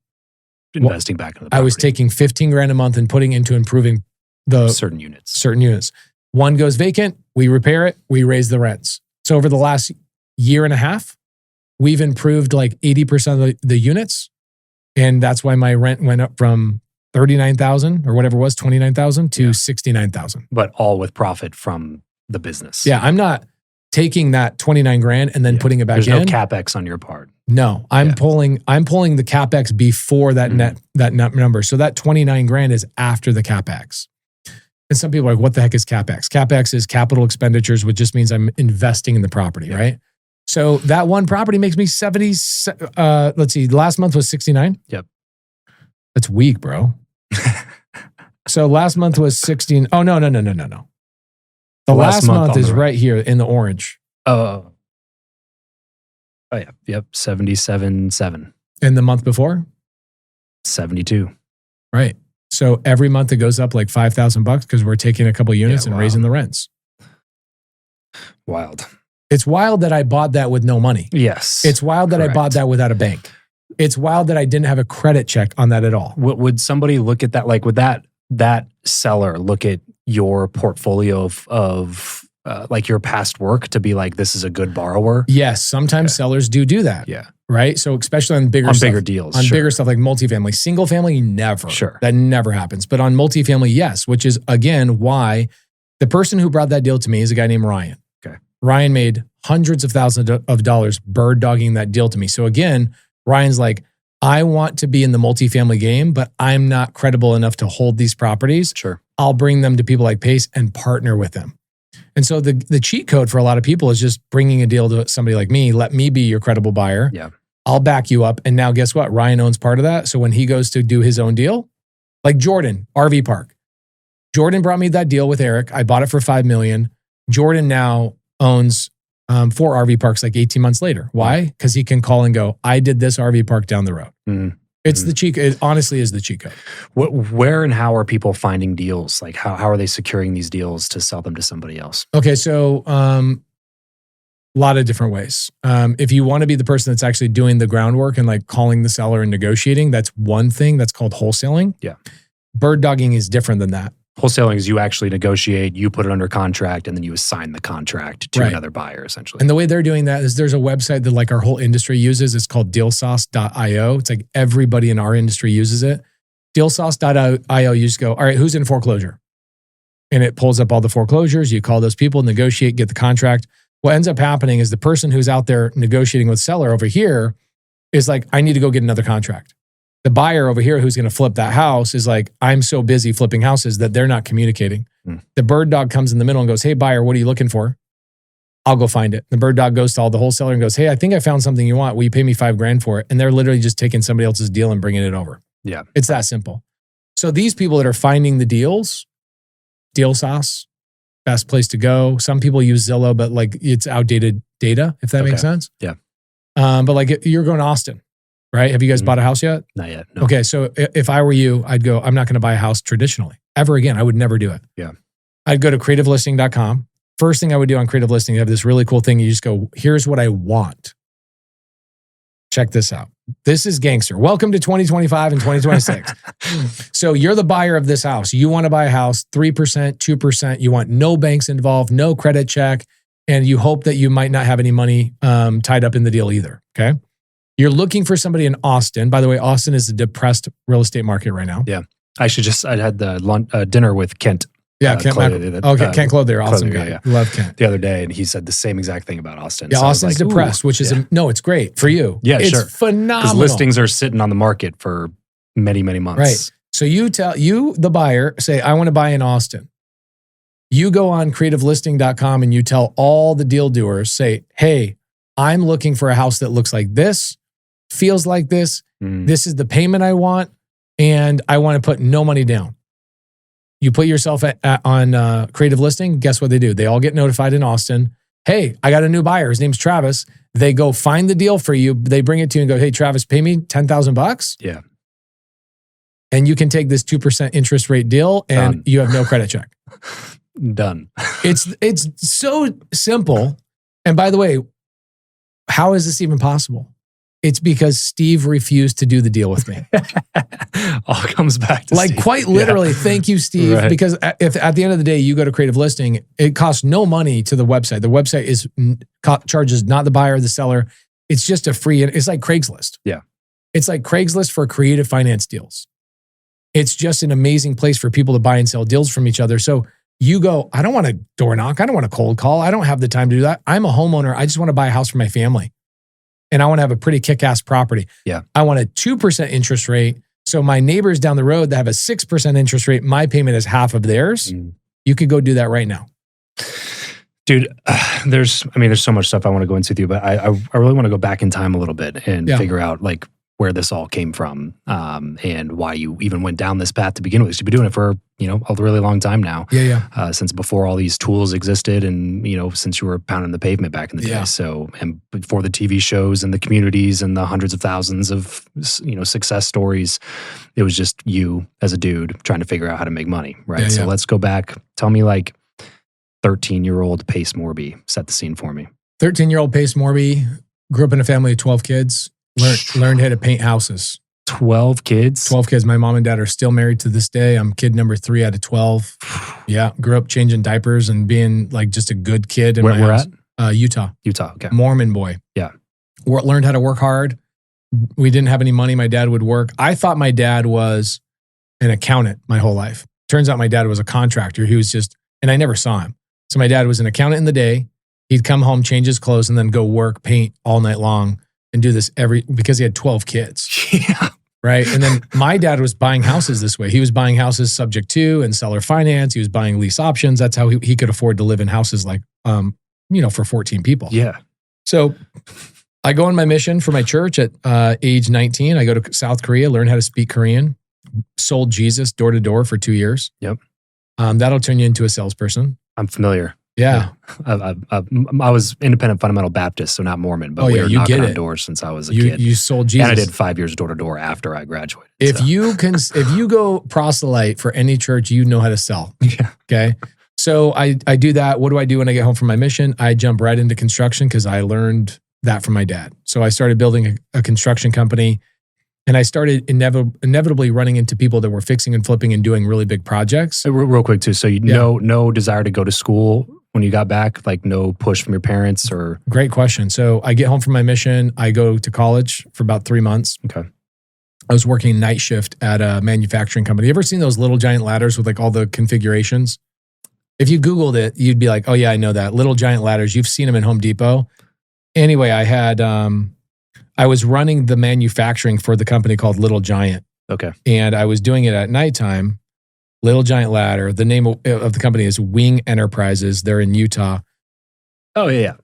Investing back in the property. I was taking $15,000 a month and putting into improving the certain units. One goes vacant, we repair it, we raise the rents. So over the last year and a half, we've improved like 80% of the units. And that's why my rent went up from $39,000 or whatever it was, $29,000 to $69,000. But all with profit from the business. Yeah, I'm not taking that $29,000 and then putting it back in. There's no CapEx on your part. No, I'm pulling the CapEx before that net number. So that $29,000 is after the CapEx. And some people are like, what the heck is CapEx? CapEx is capital expenditures, which just means I'm investing in the property, right? So that one property makes me 70. Let's see, last month was 69. Yep. That's weak, bro. So last month was 16. Oh, no. The last month is right here in the orange. Oh yeah. Yep. 77.7. And the month before? 72. Right. So every month it goes up like $5,000 because we're taking a couple units and raising the rents. Wild. It's wild that I bought that with no money. Yes. It's wild that I bought that without a bank. It's wild that I didn't have a credit check on that at all. Would somebody look at that? Like, would that seller look at your portfolio of like your past work to be like, this is a good borrower? Yes. Sometimes sellers do that. Yeah. Right. So especially on bigger deals. On bigger stuff like multifamily. Single family, never. Sure. That never happens. But on multifamily, yes. Which is, again, why the person who brought that deal to me is a guy named Ryan. Okay. Ryan made hundreds of thousands of dollars bird dogging that deal to me. So again, Ryan's like, I want to be in the multifamily game, but I'm not credible enough to hold these properties. Sure. I'll bring them to people like Pace and partner with them. And so the cheat code for a lot of people is just bringing a deal to somebody like me. Let me be your credible buyer. Yeah. I'll back you up. And now guess what? Ryan owns part of that. So when he goes to do his own deal, like Jordan, RV park. Jordan brought me that deal with Eric. I bought it for $5 million. Jordan now owns 4 RV parks like 18 months later. Why? Because he can call and go, I did this RV park down the road. Mm-hmm. It's the cheat code. It honestly is the cheat code. Where and how are people finding deals? Like how are they securing these deals to sell them to somebody else? Okay, so A lot of different ways. If you want to be the person that's actually doing the groundwork and like calling the seller and negotiating, that's one thing. That's called wholesaling. Yeah. Bird dogging is different than that. Wholesaling is you actually negotiate, you put it under contract, and then you assign the contract to another buyer, essentially. And the way they're doing that is there's a website that like our whole industry uses. It's called dealsauce.io. It's like everybody in our industry uses it. Dealsauce.io, you just go, all right, who's in foreclosure? And it pulls up all the foreclosures. You call those people, negotiate, get the contract. What ends up happening is the person who's out there negotiating with seller over here is like, I need to go get another contract. The buyer over here who's going to flip that house is like, I'm so busy flipping houses that they're not communicating. The bird dog comes in the middle and goes, hey, buyer, what are you looking for? I'll go find it. The bird dog goes to all the wholesaler and goes, hey, I think I found something you want. Will you pay me $5,000 for it? And they're literally just taking somebody else's deal and bringing it over. Yeah. It's that simple. So these people that are finding the deals, Deal Sauce, best place to go. Some people use Zillow, but like it's outdated data, if that makes sense. Yeah. But like you're going to Austin, right? Have you guys bought a house yet? Not yet. No. Okay. So if I were you, I'd go, I'm not going to buy a house traditionally ever again. I would never do it. Yeah. I'd go to creativelisting.com. First thing I would do on Creative Listing, you have this really cool thing. You just go, here's what I want. Check this out. This is gangster. Welcome to 2025 and 2026. So you're the buyer of this house. You want to buy a house, 3%, 2%. You want no banks involved, no credit check. And you hope that you might not have any money tied up in the deal either. Okay. You're looking for somebody in Austin. By the way, Austin is a depressed real estate market right now. Yeah. I had the dinner with Kent. Yeah, Kent Kent Clothier, awesome guy. Yeah. Love Kent. The other day, and he said the same exact thing about Austin. Yeah, so Austin's like, depressed, which is, no, it's great for you. Yeah, it's sure. phenomenal. Because listings are sitting on the market for many, many months. Right. So you the buyer, say, I want to buy in Austin. You go on creativelisting.com and you tell all the deal doers, say, hey, I'm looking for a house that looks like this, feels like this. This is the payment I want, and I want to put no money down. You put yourself on Creative Listing, guess what they do? They all get notified in Austin. Hey, I got a new buyer. His name's Travis. They go find the deal for you. They bring it to you and go, hey, Travis, pay me $10,000. Yeah. And you can take this 2% interest rate deal and you have no credit check. Done. It's so simple. And by the way, how is this even possible? It's because Steve refused to do the deal with me. All comes back to like Steve. Quite literally, thank you, Steve. Right. Because if at the end of the day, you go to Creative Listing, it costs no money to the website. The website charges not the buyer or the seller. It's just a free, it's like Craigslist. Yeah. It's like Craigslist for creative finance deals. It's just an amazing place for people to buy and sell deals from each other. So you go, I don't want to door knock. I don't want to cold call. I don't have the time to do that. I'm a homeowner. I just want to buy a house for my family. And I want to have a pretty kick-ass property. Yeah. I want a 2% interest rate. So my neighbors down the road that have a 6% interest rate, my payment is half of theirs. You could go do that right now. Dude, there's so much stuff I want to go into with you, but I really want to go back in time a little bit and figure out like where this all came from and why you even went down this path to begin with. You've been doing it for, a really long time now. Yeah. Since before all these tools existed and, since you were pounding the pavement back in the day. So, and before the TV shows and the communities and the hundreds of thousands of, success stories, it was just you as a dude trying to figure out how to make money, right? So let's go back. Tell me like 13-year-old Pace Morby. Set the scene for me. 13-year-old Pace Morby, grew up in a family of 12 kids. Learned how to paint houses. 12 kids? 12 kids. My mom and dad are still married to this day. I'm kid number 3 out of 12. Yeah. Grew up changing diapers and being like just a good kid. Where we're at? Utah. Utah, okay. Mormon boy. Yeah. Learned how to work hard. We didn't have any money. My dad would work. I thought my dad was an accountant my whole life. Turns out my dad was a contractor. He was and I never saw him. So my dad was an accountant in the day. He'd come home, change his clothes, and then go work, paint all night long. And do this because he had 12 kids. Yeah. Right. And then my dad was buying houses this way. He was buying houses subject to and seller finance. He was buying lease options. That's how he could afford to live in houses like, for 14 people. Yeah. So I go on my mission for my church at age 19. I go to South Korea, learn how to speak Korean, sold Jesus door to door for 2 years. Yep. That'll turn you into a salesperson. I'm familiar. Yeah. I was independent fundamental Baptist, so not Mormon, but we were knocking on doors since I was a kid. You sold Jesus. And I did 5 years door to door after I graduated. If you go proselyte for any church, you know how to sell. Yeah. Okay. So I do that. What do I do when I get home from my mission? I jump right into construction because I learned that from my dad. So I started building a construction company, and I started inevitably running into people that were fixing and flipping and doing really big projects. Real quick too. So no desire to go to school when you got back, like no push from your parents or? Great question. So I get home from my mission. I go to college for about 3 months. Okay. I was working night shift at a manufacturing company. You ever seen those little giant ladders with like all the configurations? If you Googled it, you'd be like, oh yeah, I know that. Little giant ladders. You've seen them in Home Depot. Anyway, I was running the manufacturing for the company called Little Giant. Okay. And I was doing it at nighttime. Little Giant Ladder. The name of the company is Wing Enterprises. They're in Utah. Oh, yeah.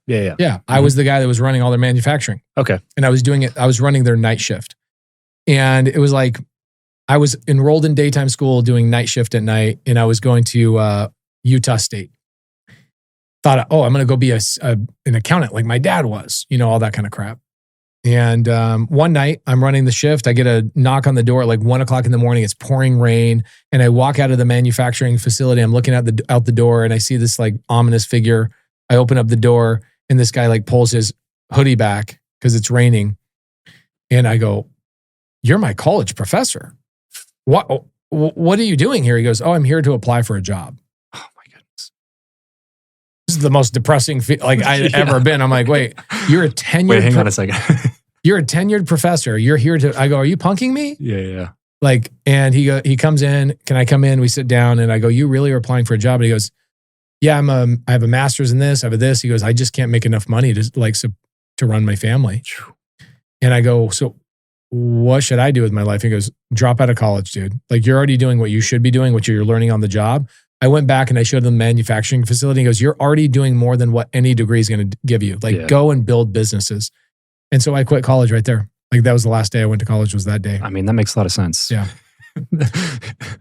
I was the guy that was running all their manufacturing. Okay. And I was running their night shift. And it was like, I was enrolled in daytime school doing night shift at night. And I was going to Utah State. Thought, oh, I'm going to go be an accountant like my dad was, all that kind of crap. And one night I'm running the shift. I get a knock on the door at like 1 o'clock in the morning. It's pouring rain. And I walk out of the manufacturing facility. I'm looking out the door and I see this like ominous figure. I open up the door and this guy like pulls his hoodie back because it's raining. And I go, "You're my college professor. What are you doing here?" He goes, "Oh, I'm here to apply for a job." Oh my goodness. This is the most depressing I'd ever been. I'm like, wait, you're a tenured... Wait, hang on a second. You're a tenured professor. You're here to... I go, "Are you punking me?" Yeah. And he comes in. "Can I come in?" We sit down and I go, "You really are applying for a job?" And he goes, "Yeah, I have a master's in this. I have this." He goes, "I just can't make enough money to run my family." And I go, "So what should I do with my life?" He goes, "Drop out of college, dude. Like you're already doing what you should be doing, what you're learning on the job." I went back and I showed them the manufacturing facility. He goes, "You're already doing more than what any degree is going to give you. Go and build businesses." And so I quit college right there. Like that was the last day I went to college, was that day. I mean, that makes a lot of sense. Yeah.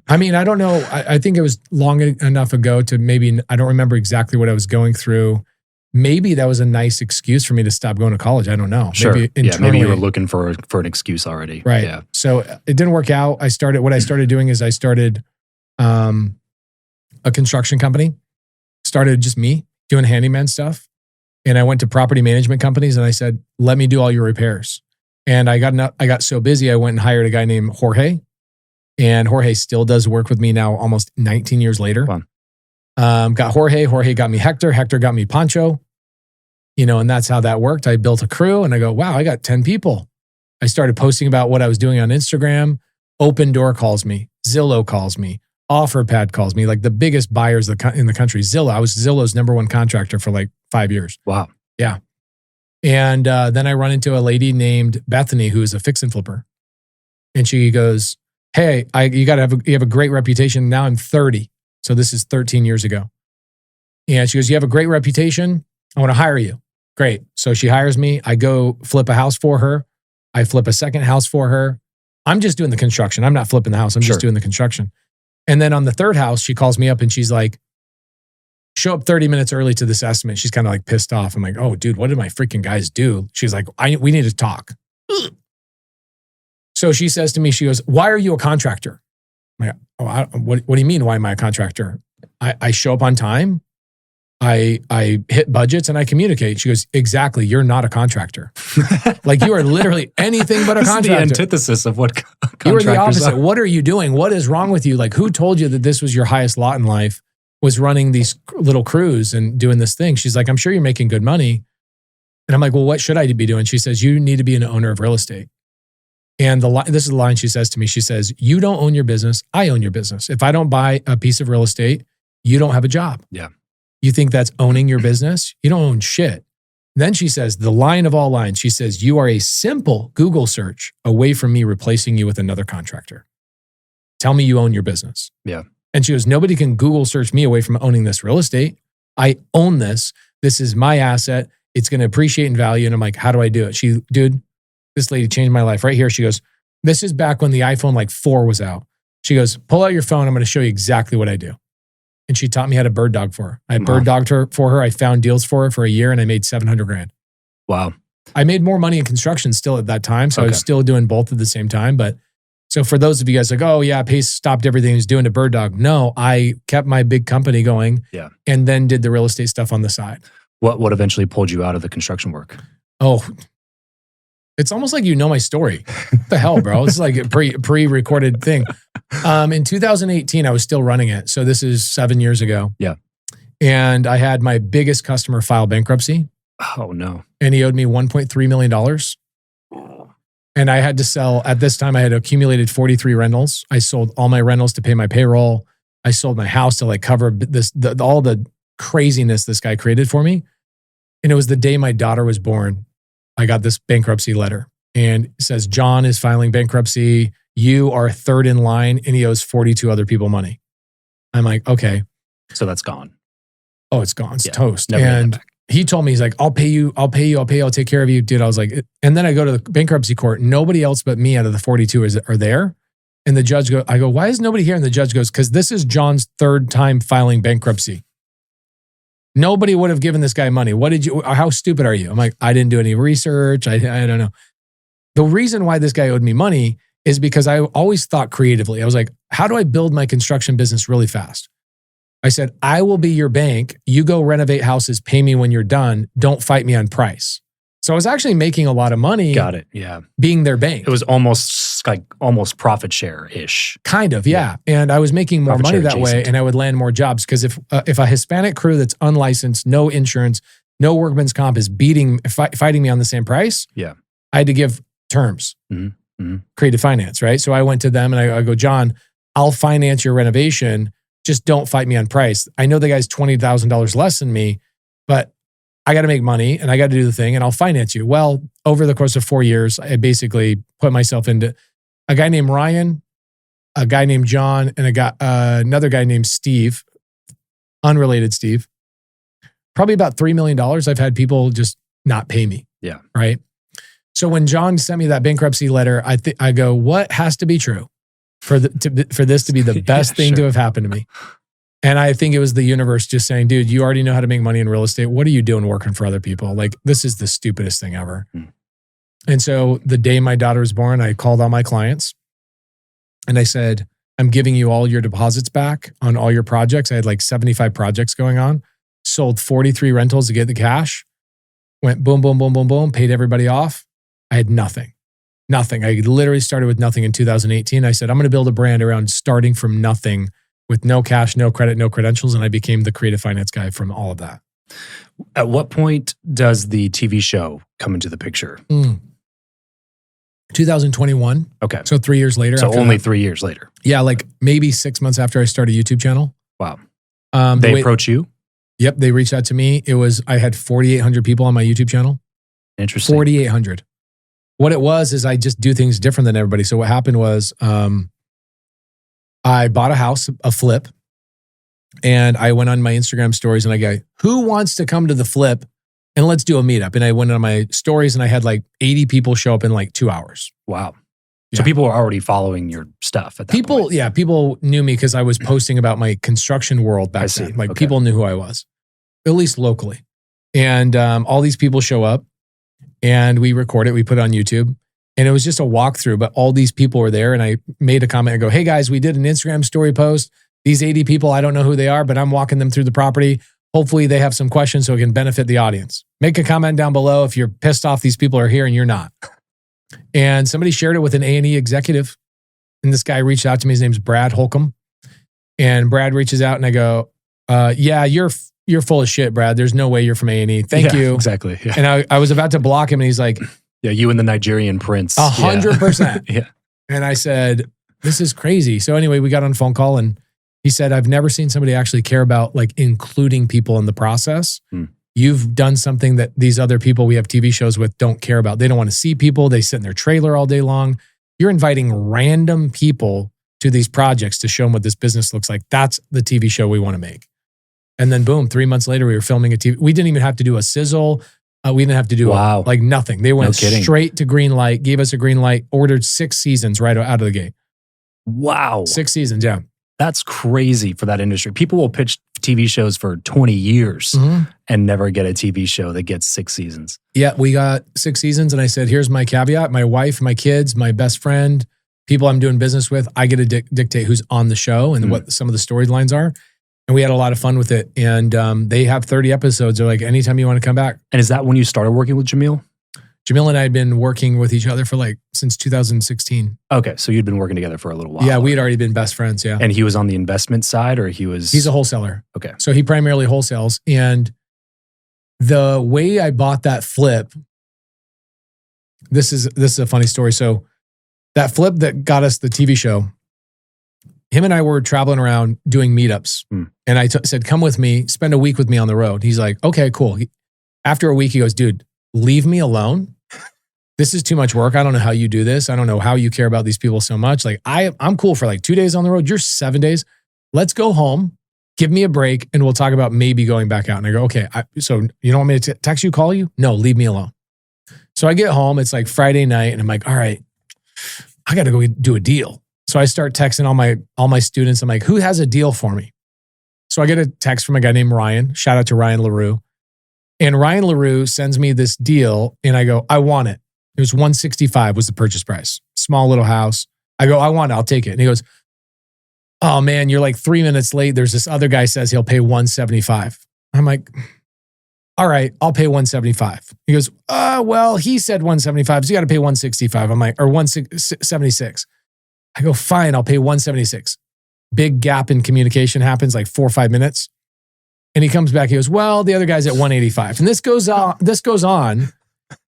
I mean, I don't know. I think it was long enough ago to maybe, I don't remember exactly what I was going through. Maybe that was a nice excuse for me to stop going to college. I don't know. Sure. Maybe you were looking for an excuse already. Right. Yeah. So it didn't work out. What I started doing is I started a construction company. Started just me doing handyman stuff. And I went to property management companies and I said, "Let me do all your repairs." And I got so busy, I went and hired a guy named Jorge. And Jorge still does work with me now almost 19 years later. Fun. Got Jorge. Jorge got me Hector. Hector got me Pancho. And that's how that worked. I built a crew and I go, wow, I got 10 people. I started posting about what I was doing on Instagram. Open Door calls me. Zillow calls me. OfferPad calls me. Like the biggest buyers in the country. Zillow. I was Zillow's #1 contractor for like 5 years. Wow. Yeah. And then I run into a lady named Bethany, who is a fix and flipper. And she goes, "Hey, you have a great reputation." Now I'm 30. So this is 13 years ago. And she goes, "You have a great reputation. I want to hire you." Great. So she hires me. I go flip a house for her. I flip a second house for her. I'm just doing the construction. I'm not flipping the house. I'm just doing the construction. And then on the third house, she calls me up and she's like, "Show up 30 minutes early to this estimate." She's kind of like pissed off. I'm like, "Oh, dude, what did my freaking guys do?" She's like, "We need to talk." So she says to me, she goes, "Why are you a contractor?" I'm like, "Oh, what do you mean, why am I a contractor?" I show up on time. I hit budgets and I communicate. She goes, "Exactly. You're not a contractor. Like you are literally anything but a contractor." This is the antithesis of what contractors You are the opposite. are. What are you doing? What is wrong with you? Like who told you that this was your highest lot in life, was running these little crews and doing this thing? She's like, "I'm sure you're making good money." And I'm like, "Well, what should I be doing?" She says, "You need to be an owner of real estate." And this is the line she says to me. She says, "You don't own your business. I own your business. If I don't buy a piece of real estate, you don't have a job." Yeah. You think that's owning your business? You don't own shit. Then she says, the line of all lines, she says, "You are a simple Google search away from me replacing you with another contractor. Tell me you own your business." Yeah. And she goes, "Nobody can Google search me away from owning this real estate. I own this. This is my asset. It's going to appreciate in value." And I'm like, "How do I do it?" Dude, this lady changed my life right here. She goes, "This is back when the iPhone 4 was out." She goes, "Pull out your phone. I'm going to show you exactly what I do." And she taught me how to bird dog for her. I bird dogged her for her. I found deals for her for a year and I made $700,000. Wow. I made more money in construction still at that time. So I was still doing both at the same time. But So for those of you guys like, oh yeah, Pace stopped everything he was doing to Bird Dog. No, I kept my big company going and then did the real estate stuff on the side. What eventually pulled you out of the construction work? Oh, it's almost like you know my story. What the hell, bro? It's like a pre-recorded thing. In 2018, I was still running it. So this is 7 years ago. Yeah. And I had my biggest customer file bankruptcy. Oh no. And he owed me $1.3 million. And I had to sell, at this time I had accumulated 43 rentals. I sold all my rentals to pay my payroll. I sold my house to like cover all the craziness this guy created for me. And it was the day my daughter was born. I got this bankruptcy letter and it says, John is filing bankruptcy. You are third in line and he owes 42 other people money. I'm like, okay. So that's gone. Oh, it's gone. It's toast. And he told me, he's like, I'll pay you. I'll take care of you. Dude, I was like, and then I go to the bankruptcy court. Nobody else but me out of the 42 are there. And the judge I go, why is nobody here? And the judge goes, because this is John's third time filing bankruptcy. Nobody would have given this guy money. How stupid are you? I'm like, I didn't do any research. I don't know. The reason why this guy owed me money is because I always thought creatively. I was like, how do I build my construction business really fast? I said, I will be your bank. You go renovate houses, pay me when you're done. Don't fight me on price. So I was actually making a lot of money. Got it. Yeah. Being their bank. It was almost profit share-ish. Kind of, yeah. And I was making more money that way and I would land more jobs because if a Hispanic crew that's unlicensed, no insurance, no workman's comp is fighting me on the same price, I had to give terms, creative finance, right? So I went to them and I go, John, I'll finance your renovation. Just don't fight me on price. I know the guy's $20,000 less than me, but I got to make money and I got to do the thing and I'll finance you. Well, over the course of 4 years, I basically put myself into a guy named Ryan, a guy named John, and another guy named Steve, unrelated Steve. Probably about $3 million. I've had people just not pay me. Yeah. Right. So when John sent me that bankruptcy letter, I go, what has to be true for this to be the best thing to have happened to me? And I think it was the universe just saying, dude, you already know how to make money in real estate. What are you doing working for other people? Like, this is the stupidest thing ever. And so the day my daughter was born, I called all my clients and I said, I'm giving you all your deposits back on all your projects. I had like 75 projects going on, sold 43 rentals to get the cash, went boom, boom, boom, boom, boom, paid everybody off. I had nothing. I literally started with nothing in 2018. I said, I'm going to build a brand around starting from nothing with no cash, no credit, no credentials. And I became the creative finance guy from all of that. At what point does the TV show come into the picture? 2021. Okay. So 3 years later. So only 3 years later. Yeah, like maybe 6 months after I started a YouTube channel. Wow. They approach you? Yep. They reached out to me. I had 4,800 people on my YouTube channel. Interesting. 4,800. What it was is I just do things different than everybody. So what happened was I bought a house, a flip, and I went on my Instagram stories and I go, who wants to come to the flip and let's do a meetup? And I went on my stories and I had like 80 people show up in like 2 hours. Wow. So people were already following your stuff at that point. Yeah, people knew me because I was posting about my construction world back then. Like people knew who I was, at least locally. And all these people show up and we record it. We put it on YouTube. And it was just a walkthrough, but all these people were there. And I made a comment and go, hey guys, we did an Instagram story post. These 80 people, I don't know who they are, but I'm walking them through the property. Hopefully they have some questions so it can benefit the audience. Make a comment down below if you're pissed off these people are here and you're not. And somebody shared it with an A&E executive. And this guy reached out to me. His name's Brad Holcomb. And Brad reaches out and I go, yeah, you're full of shit, Brad. There's no way you're from A&E. Thank you. Exactly. Yeah. And I was about to block him and he's like, yeah, you and the Nigerian prince. 100%. Yeah. And I said, this is crazy. So anyway, we got on a phone call and he said, I've never seen somebody actually care about like including people in the process. You've done something that these other people we have TV shows with don't care about. They don't want to see people. They sit in their trailer all day long. You're inviting random people to these projects to show them what this business looks like. That's the TV show we want to make. And then boom, 3 months later, we were filming a TV. We didn't even have to do a sizzle. We didn't have to do like nothing. They went straight to green light, gave us a green light, ordered 6 seasons right out of the gate. Wow. 6 seasons, yeah. That's crazy for that industry. People will pitch TV shows for 20 years and never get a TV show that gets 6 seasons. Yeah, we got 6 seasons. And I said, here's my caveat. My wife, my kids, my best friend, people I'm doing business with, I get to dictate who's on the show and what some of the storylines are. And we had a lot of fun with it. And they have 30 episodes. They're like, anytime you want to come back. And is that when you started working with Jamil? Jamil and I had been working with each other for since 2016. Okay, so you'd been working together for a little while. Yeah, we had already been best friends, yeah. And he was on the investment side, or he's a wholesaler. Okay. So he primarily wholesales. And the way I bought that flip, this is a funny story. So that flip that got us the TV show, him and I were traveling around doing meetups. And I said, come with me, spend a week with me on the road. He's like, okay, cool. After a week, he goes, dude, leave me alone. This is too much work. I don't know how you do this. I don't know how you care about these people so much. Like I'm cool for 2 days on the road. You're 7 days. Let's go home. Give me a break and we'll talk about maybe going back out. And I go, okay. So you don't want me to text you, call you? No, leave me alone. So I get home. It's Friday night and I'm like, all right, I got to go do a deal. So I start texting all my students. I'm like, who has a deal for me? So I get a text from a guy named Ryan. Shout out to Ryan LaRue. And Ryan LaRue sends me this deal and I go, I want it. It was $165 was the purchase price. Small little house. I go, I want it. I'll take it. And he goes, oh man, you're 3 minutes late. There's this other guy says he'll pay $175. I'm like, all right, I'll pay $175. He goes, well, he said $175, so you got to pay $165. I'm like, or $176. I go, fine, I'll pay $176. Big gap in communication happens 4 or 5 minutes. And he comes back, he goes, well, the other guy's at $185. And this goes on.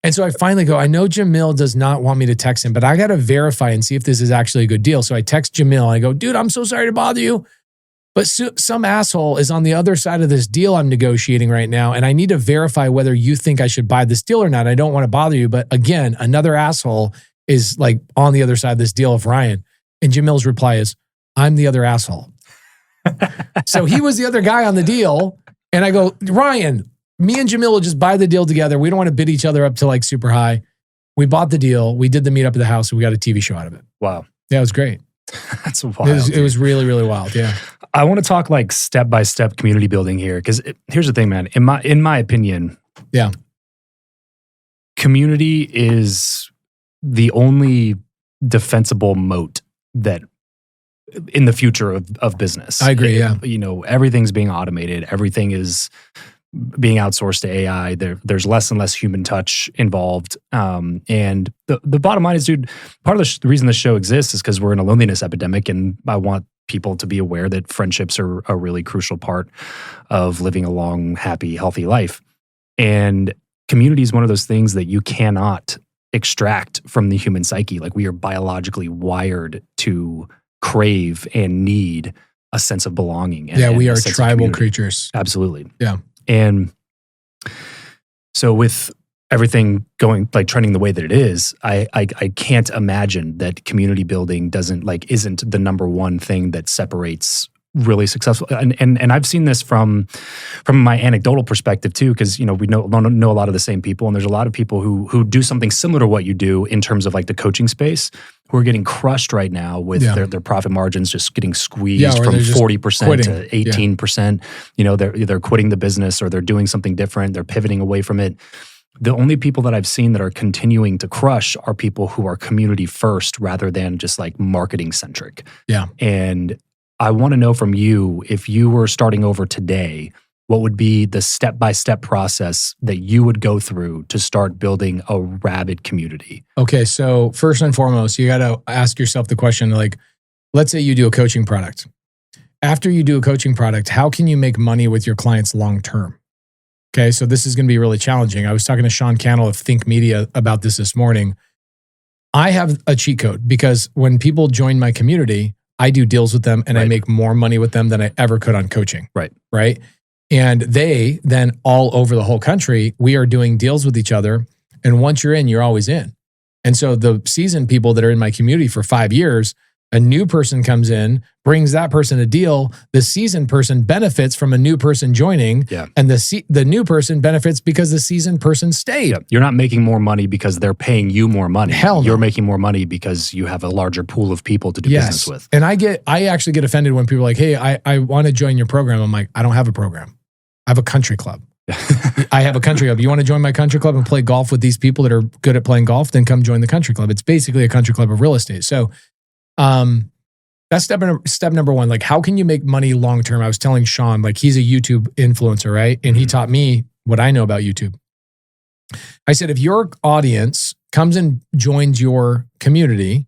And so I finally go, I know Jamil does not want me to text him, but I got to verify and see if this is actually a good deal. So I text Jamil and I go, dude, I'm so sorry to bother you, but some asshole is on the other side of this deal I'm negotiating right now. And I need to verify whether you think I should buy this deal or not. I don't want to bother you. But again, another asshole is on the other side of this deal of Ryan. And Jamil's reply is, I'm the other asshole. So he was the other guy on the deal. And I go, Ryan, me and Jamil will just buy the deal together. We don't want to bid each other up to super high. We bought the deal. We did the meetup at the house. And we got a TV show out of it. Wow. Yeah, it was great. That's wild. It was really, really wild. Yeah. I want to talk step-by-step community building here. Because here's the thing, man. In my opinion, yeah, community is the only defensible moat that in the future of business. I agree, yeah. Everything's being automated. Everything is being outsourced to AI. There's less and less human touch involved. And the bottom line is, dude, part of the reason this show exists is because we're in a loneliness epidemic, and I want people to be aware that friendships are a really crucial part of living a long, happy, healthy life. And community is one of those things that you cannot extract from the human psyche. We are biologically wired to crave and need a sense of belonging. We are tribal creatures. Absolutely. Yeah. And so with everything going trending the way that it is, I can't imagine that community building isn't the number one thing that separates really successful. And I've seen this from my anecdotal perspective too, because we know a lot of the same people, and there's a lot of people who do something similar to what you do in terms of the coaching space, who are getting crushed right now with their profit margins just getting squeezed from 40% to 18%. They're quitting the business, or they're doing something different. They're pivoting away from it. The only people that I've seen that are continuing to crush are people who are community first rather than just marketing centric. Yeah. And I want to know from you, if you were starting over today, what would be the step-by-step process that you would go through to start building a rabid community? Okay, so first and foremost, you got to ask yourself the question, let's say you do a coaching product. After you do a coaching product, how can you make money with your clients long-term? Okay, so this is going to be really challenging. I was talking to Sean Cannell of Think Media about this morning. I have a cheat code because when people join my community, I do deals with them and I make more money with them than I ever could on coaching. Right. And they then all over the whole country, we are doing deals with each other. And once you're in, you're always in. And so the seasoned people that are in my community for 5 years, a new person comes in, brings that person a deal. The seasoned person benefits from a new person joining. Yeah. And the new person benefits because the seasoned person stayed. Yeah. You're not making more money because they're paying you more money. Hell no. You're making more money because you have a larger pool of people to do business with. And I actually get offended when people are like, hey, I want to join your program. I'm like, I don't have a program. I have a country club. I have a country club. You want to join my country club and play golf with these people that are good at playing golf? Then come join the country club. It's basically a country club of real estate. So That's step number one. Like, how can you make money long-term? I was telling Sean, like, he's a YouTube influencer, right? And he taught me what I know about YouTube. I said, if your audience comes and joins your community,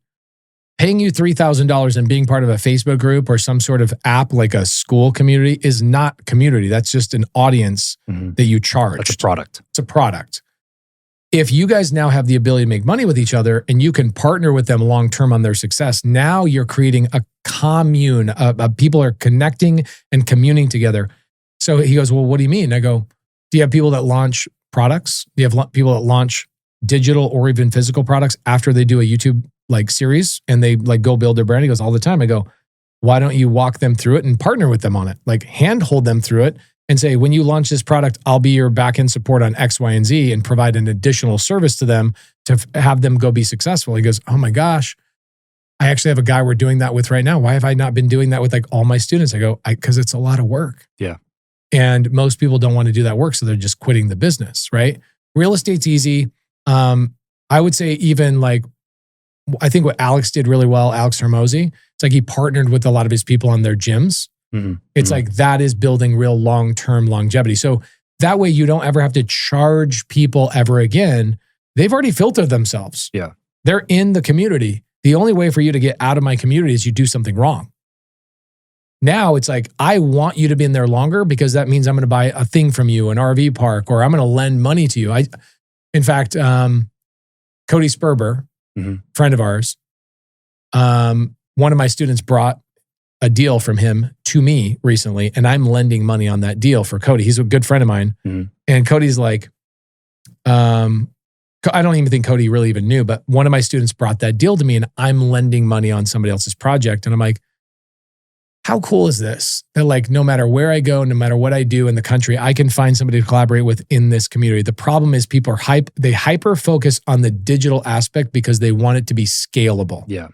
paying you $3,000 and being part of a Facebook group or some sort of app like a school community is not community. That's just an audience that you charge. That's a product. It's a product. If you guys now have the ability to make money with each other and you can partner with them long-term on their success, now you're creating a commune. People are connecting and communing together. So he goes, well, what do you mean? I go, do you have people that launch products? Do you have people that launch digital or even physical products after they do a YouTube like series and they like go build their brand? He goes, all the time. I go, why don't you walk them through it and partner with them on it? Like handhold them through it and say, when you launch this product, I'll be your back-end support on X, Y, and Z and provide an additional service to them to have them go be successful. He goes, oh my gosh, I actually have a guy we're doing that with right now. Why have I not been doing that with like all my students? I go, because it's a lot of work. Yeah. And most people don't want to do that work. So they're just quitting the business, right? Real estate's easy. I would say even like, I think what Alex did really well, Alex Hermosi, it's like he partnered with a lot of his people on their gyms. It's like that is building real long-term longevity. So that way you don't ever have to charge people ever again. They've already filtered themselves. Yeah. They're in the community. The only way for you to get out of my community is you do something wrong. Now it's like, I want you to be in there longer because that means I'm going to buy a thing from you, an RV park, or I'm going to lend money to you. In fact, Cody Sperber, friend of ours, one of my students brought a deal from him to me recently, and I'm lending money on that deal for Cody. He's a good friend of mine. And Cody's like, I don't even think Cody really even knew, but one of my students brought that deal to me and I'm lending money on somebody else's project. And I'm like, how cool is this? That like, no matter where I go, no matter what I do in the country, I can find somebody to collaborate with in this community. The problem is people are they hyper focus on the digital aspect because they want it to be scalable. Yeah.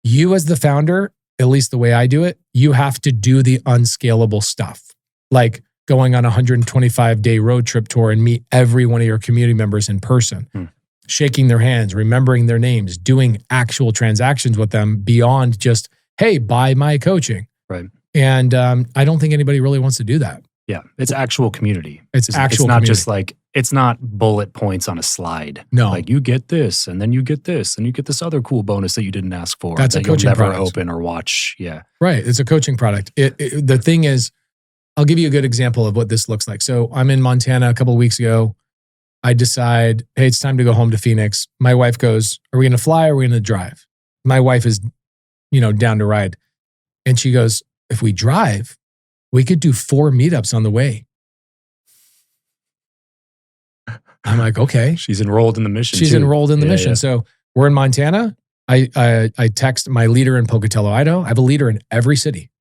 You as the founder, at least the way I do it, you have to do the unscalable stuff. Like going on a 125-day road trip tour and meet every one of your community members in person, shaking their hands, remembering their names, doing actual transactions with them beyond just, hey, buy my coaching. Right. And I don't think anybody really wants to do that. Yeah. It's actual community. It's not community. Just like, it's not bullet points on a slide. No. Like you get this and then you get this and you get this other cool bonus that you didn't ask for. That's a coaching you'll never product. open or watch. Yeah. Right. It's a coaching product. The thing is, I'll give you a good example of what this looks like. So I'm in Montana a couple of weeks ago. I decide, hey, it's time to go home to Phoenix. My wife goes, are we going to fly or are we going to drive? My wife is, down to ride. And she goes, if we drive, we could do 4 meetups on the way. I'm like, okay. She's enrolled in the mission. She's enrolled in the mission. Yeah. So we're in Montana. I text my leader in Pocatello, Idaho. I have a leader in every city.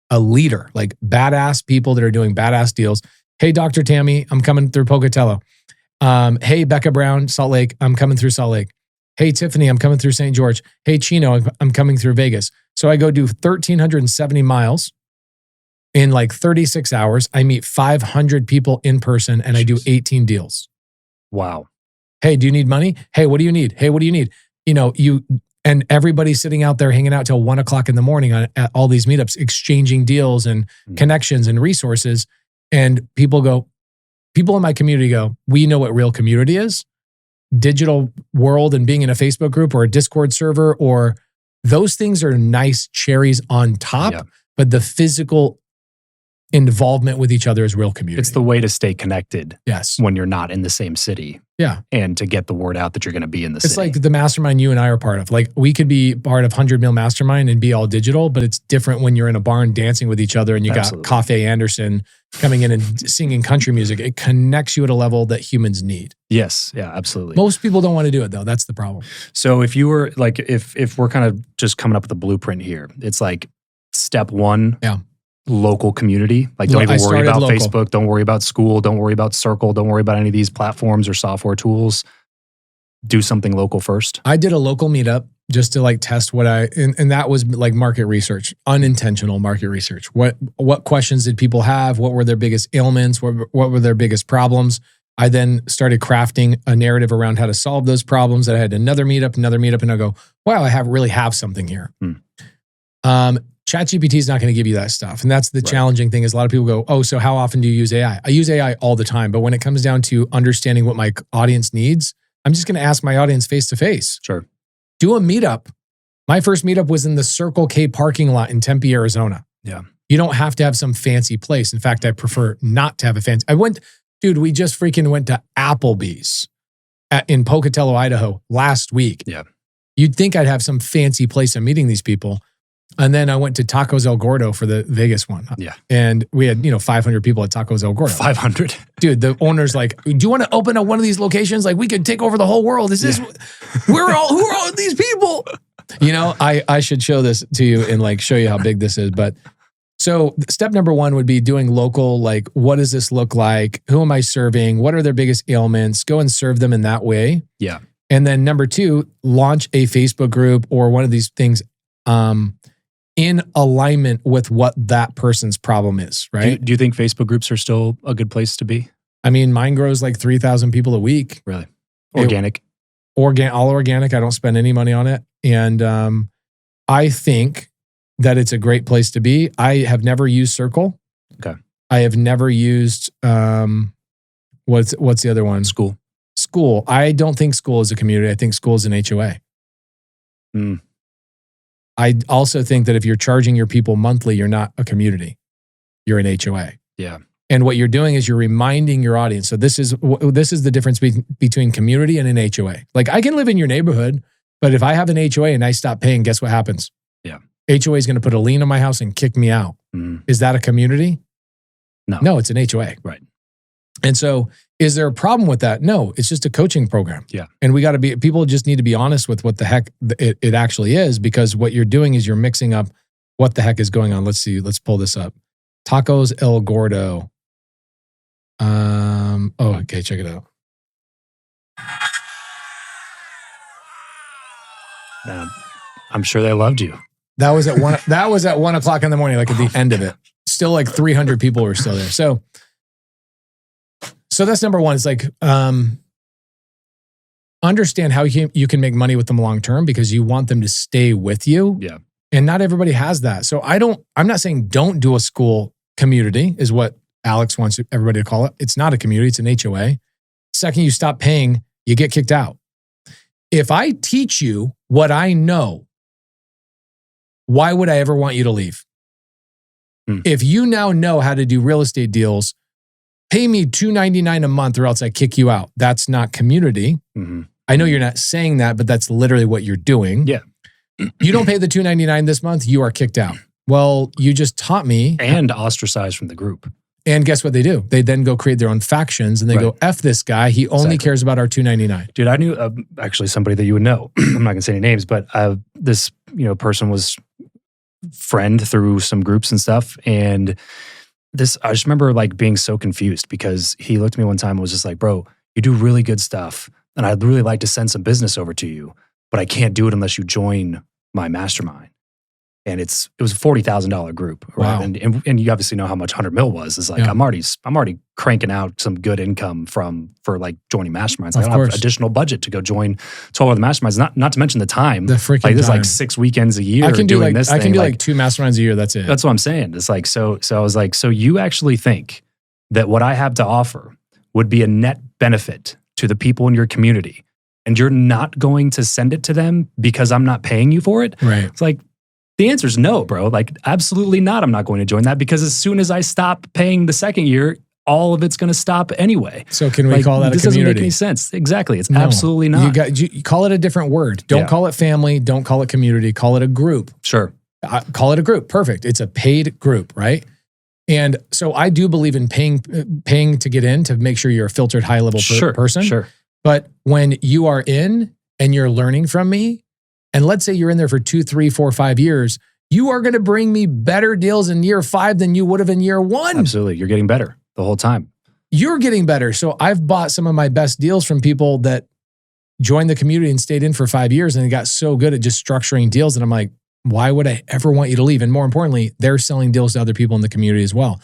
A leader, like badass people that are doing badass deals. Hey, Dr. Tammy, I'm coming through Pocatello. Hey, Becca Brown, Salt Lake, I'm coming through Salt Lake. Hey, Tiffany, I'm coming through St. George. Hey, Chino, I'm coming through Vegas. So I go do 1,370 miles in like 36 hours. I meet 500 people in person and I do 18 deals. Wow. Hey, do you need money? Hey, what do you need? Hey, what do you need? And everybody's sitting out there hanging out till 1 o'clock in the morning at all these meetups, exchanging deals and connections and resources. And people in my community go, we know what real community is. Digital world and being in a Facebook group or a Discord server, or those things are nice cherries on top, but the physical involvement with each other is real community. It's the way to stay connected. Yes. When you're not in the same city. Yeah. And to get the word out that you're going to be in the city. It's like the mastermind you and I are part of. Like we could be part of 100 Mil Mastermind and be all digital, but it's different when you're in a barn dancing with each other and you got Cafe Anderson coming in and singing country music. It connects you at a level that humans need. Yes. Yeah, absolutely. Most people don't want to do it though. That's the problem. So if you were like, if we're kind of just coming up with a blueprint here, it's like step one. Yeah. Local community. Like don't even worry about local. Facebook. Don't worry about school. Don't worry about Circle. Don't worry about any of these platforms or software tools. Do something local first. I did a local meetup just to like test and that was like market research, unintentional market research. What questions did people have? What were their biggest ailments? What were their biggest problems? I then started crafting a narrative around how to solve those problems. I had another meetup, and I go, wow, I really have something here. ChatGPT is not going to give you that stuff. And that's the challenging thing is a lot of people go, oh, so how often do you use AI? I use AI all the time. But when it comes down to understanding what my audience needs, I'm just going to ask my audience face to face. Sure. Do a meetup. My first meetup was in the Circle K parking lot in Tempe, Arizona. Yeah. You don't have to have some fancy place. In fact, I prefer not to have a fancy. We just freaking went to Applebee's in Pocatello, Idaho last week. Yeah. You'd think I'd have some fancy place I'm meeting these people. And then I went to Tacos El Gordo for the Vegas one. Yeah. And we had, 500 people at Tacos El Gordo. 500. Dude, the owner's like, do you want to open up one of these locations? Like we could take over the whole world. Who are all these people? I should show this to you and show you how big this is. But so step number one would be doing local, what does this look like? Who am I serving? What are their biggest ailments? Go and serve them in that way. Yeah. And then number two, launch a Facebook group or one of these things in alignment with what that person's problem is, right? Do you think Facebook groups are still a good place to be? I mean, mine grows 3,000 people a week. Really? Organic? All organic. I don't spend any money on it. And I think that it's a great place to be. I have never used Circle. Okay. I have never used, what's the other one? School. I don't think School is a community. I think School is an HOA. I also think that if you're charging your people monthly, you're not a community. You're an HOA. Yeah. And what you're doing is you're reminding your audience. So this is the difference between community and an HOA. I can live in your neighborhood, but if I have an HOA and I stop paying, guess what happens? Yeah. HOA is going to put a lien on my house and kick me out. Is that a community? No, it's an HOA. Right. And so is there a problem with that? No, it's just a coaching program. Yeah. And people just need to be honest with what the heck it actually is, because what you're doing is you're mixing up what the heck is going on. Let's see. Let's pull this up. Tacos El Gordo. Okay, check it out. I'm sure they loved you. That was at 1 o'clock in the morning, at the end of it. Still 300 people were still there. So that's number one. It's understand how you can make money with them long term because you want them to stay with you. Yeah. And not everybody has that. So I'm not saying don't do a school community is what Alex wants everybody to call it. It's not a community, it's an HOA. Second, you stop paying, you get kicked out. If I teach you what I know, why would I ever want you to leave? If you now know how to do real estate deals, pay me $299 a month or else I kick you out. That's not community. I know you're not saying that, but that's literally what you're doing. Yeah. You don't pay the $299 this month, you are kicked out. Well, you just taught me. And ostracized from the group. And guess what they do? They then go create their own factions and they go, F this guy. He only cares about our $299. Dude, I knew actually somebody that you would know. I'm not going to say any names, but this person was friend through some groups and stuff. And I just remember being so confused because he looked at me one time and was just like, bro, you do really good stuff. And I'd really like to send some business over to you, but I can't do it unless you join my mastermind. And it was a $40,000 group. Right? Wow. And you obviously know how much 100 mil was. It's I'm already cranking out some good income for joining masterminds. I don't have additional budget to go join 12 other masterminds. Not to mention the time. The freaking this time. is 6 weekends a year. I can do this. I can do 2 masterminds a year. That's it. That's what I'm saying. It's so I was like, so you actually think that what I have to offer would be a net benefit to the people in your community, and you're not going to send it to them because I'm not paying you for it? Right. It's the answer is no, bro. Absolutely not. I'm not going to join that because as soon as I stop paying the second year, all of it's going to stop anyway. So can we call that a community? This doesn't make any sense. Exactly. It's absolutely not. You call it a different word. Don't call it family. Don't call it community. Call it a group. Sure. Call it a group. Perfect. It's a paid group, right? And so I do believe in paying to get in to make sure you're a filtered high-level person. Sure. But when you are in and you're learning from me, and let's say you're in there for 2, 3, 4, 5 years, you are going to bring me better deals in year 5 than you would have in year 1. Absolutely. You're getting better the whole time. You're getting better. So I've bought some of my best deals from people that joined the community and stayed in for 5 years and they got so good at just structuring deals. And I'm like, why would I ever want you to leave? And more importantly, they're selling deals to other people in the community as well.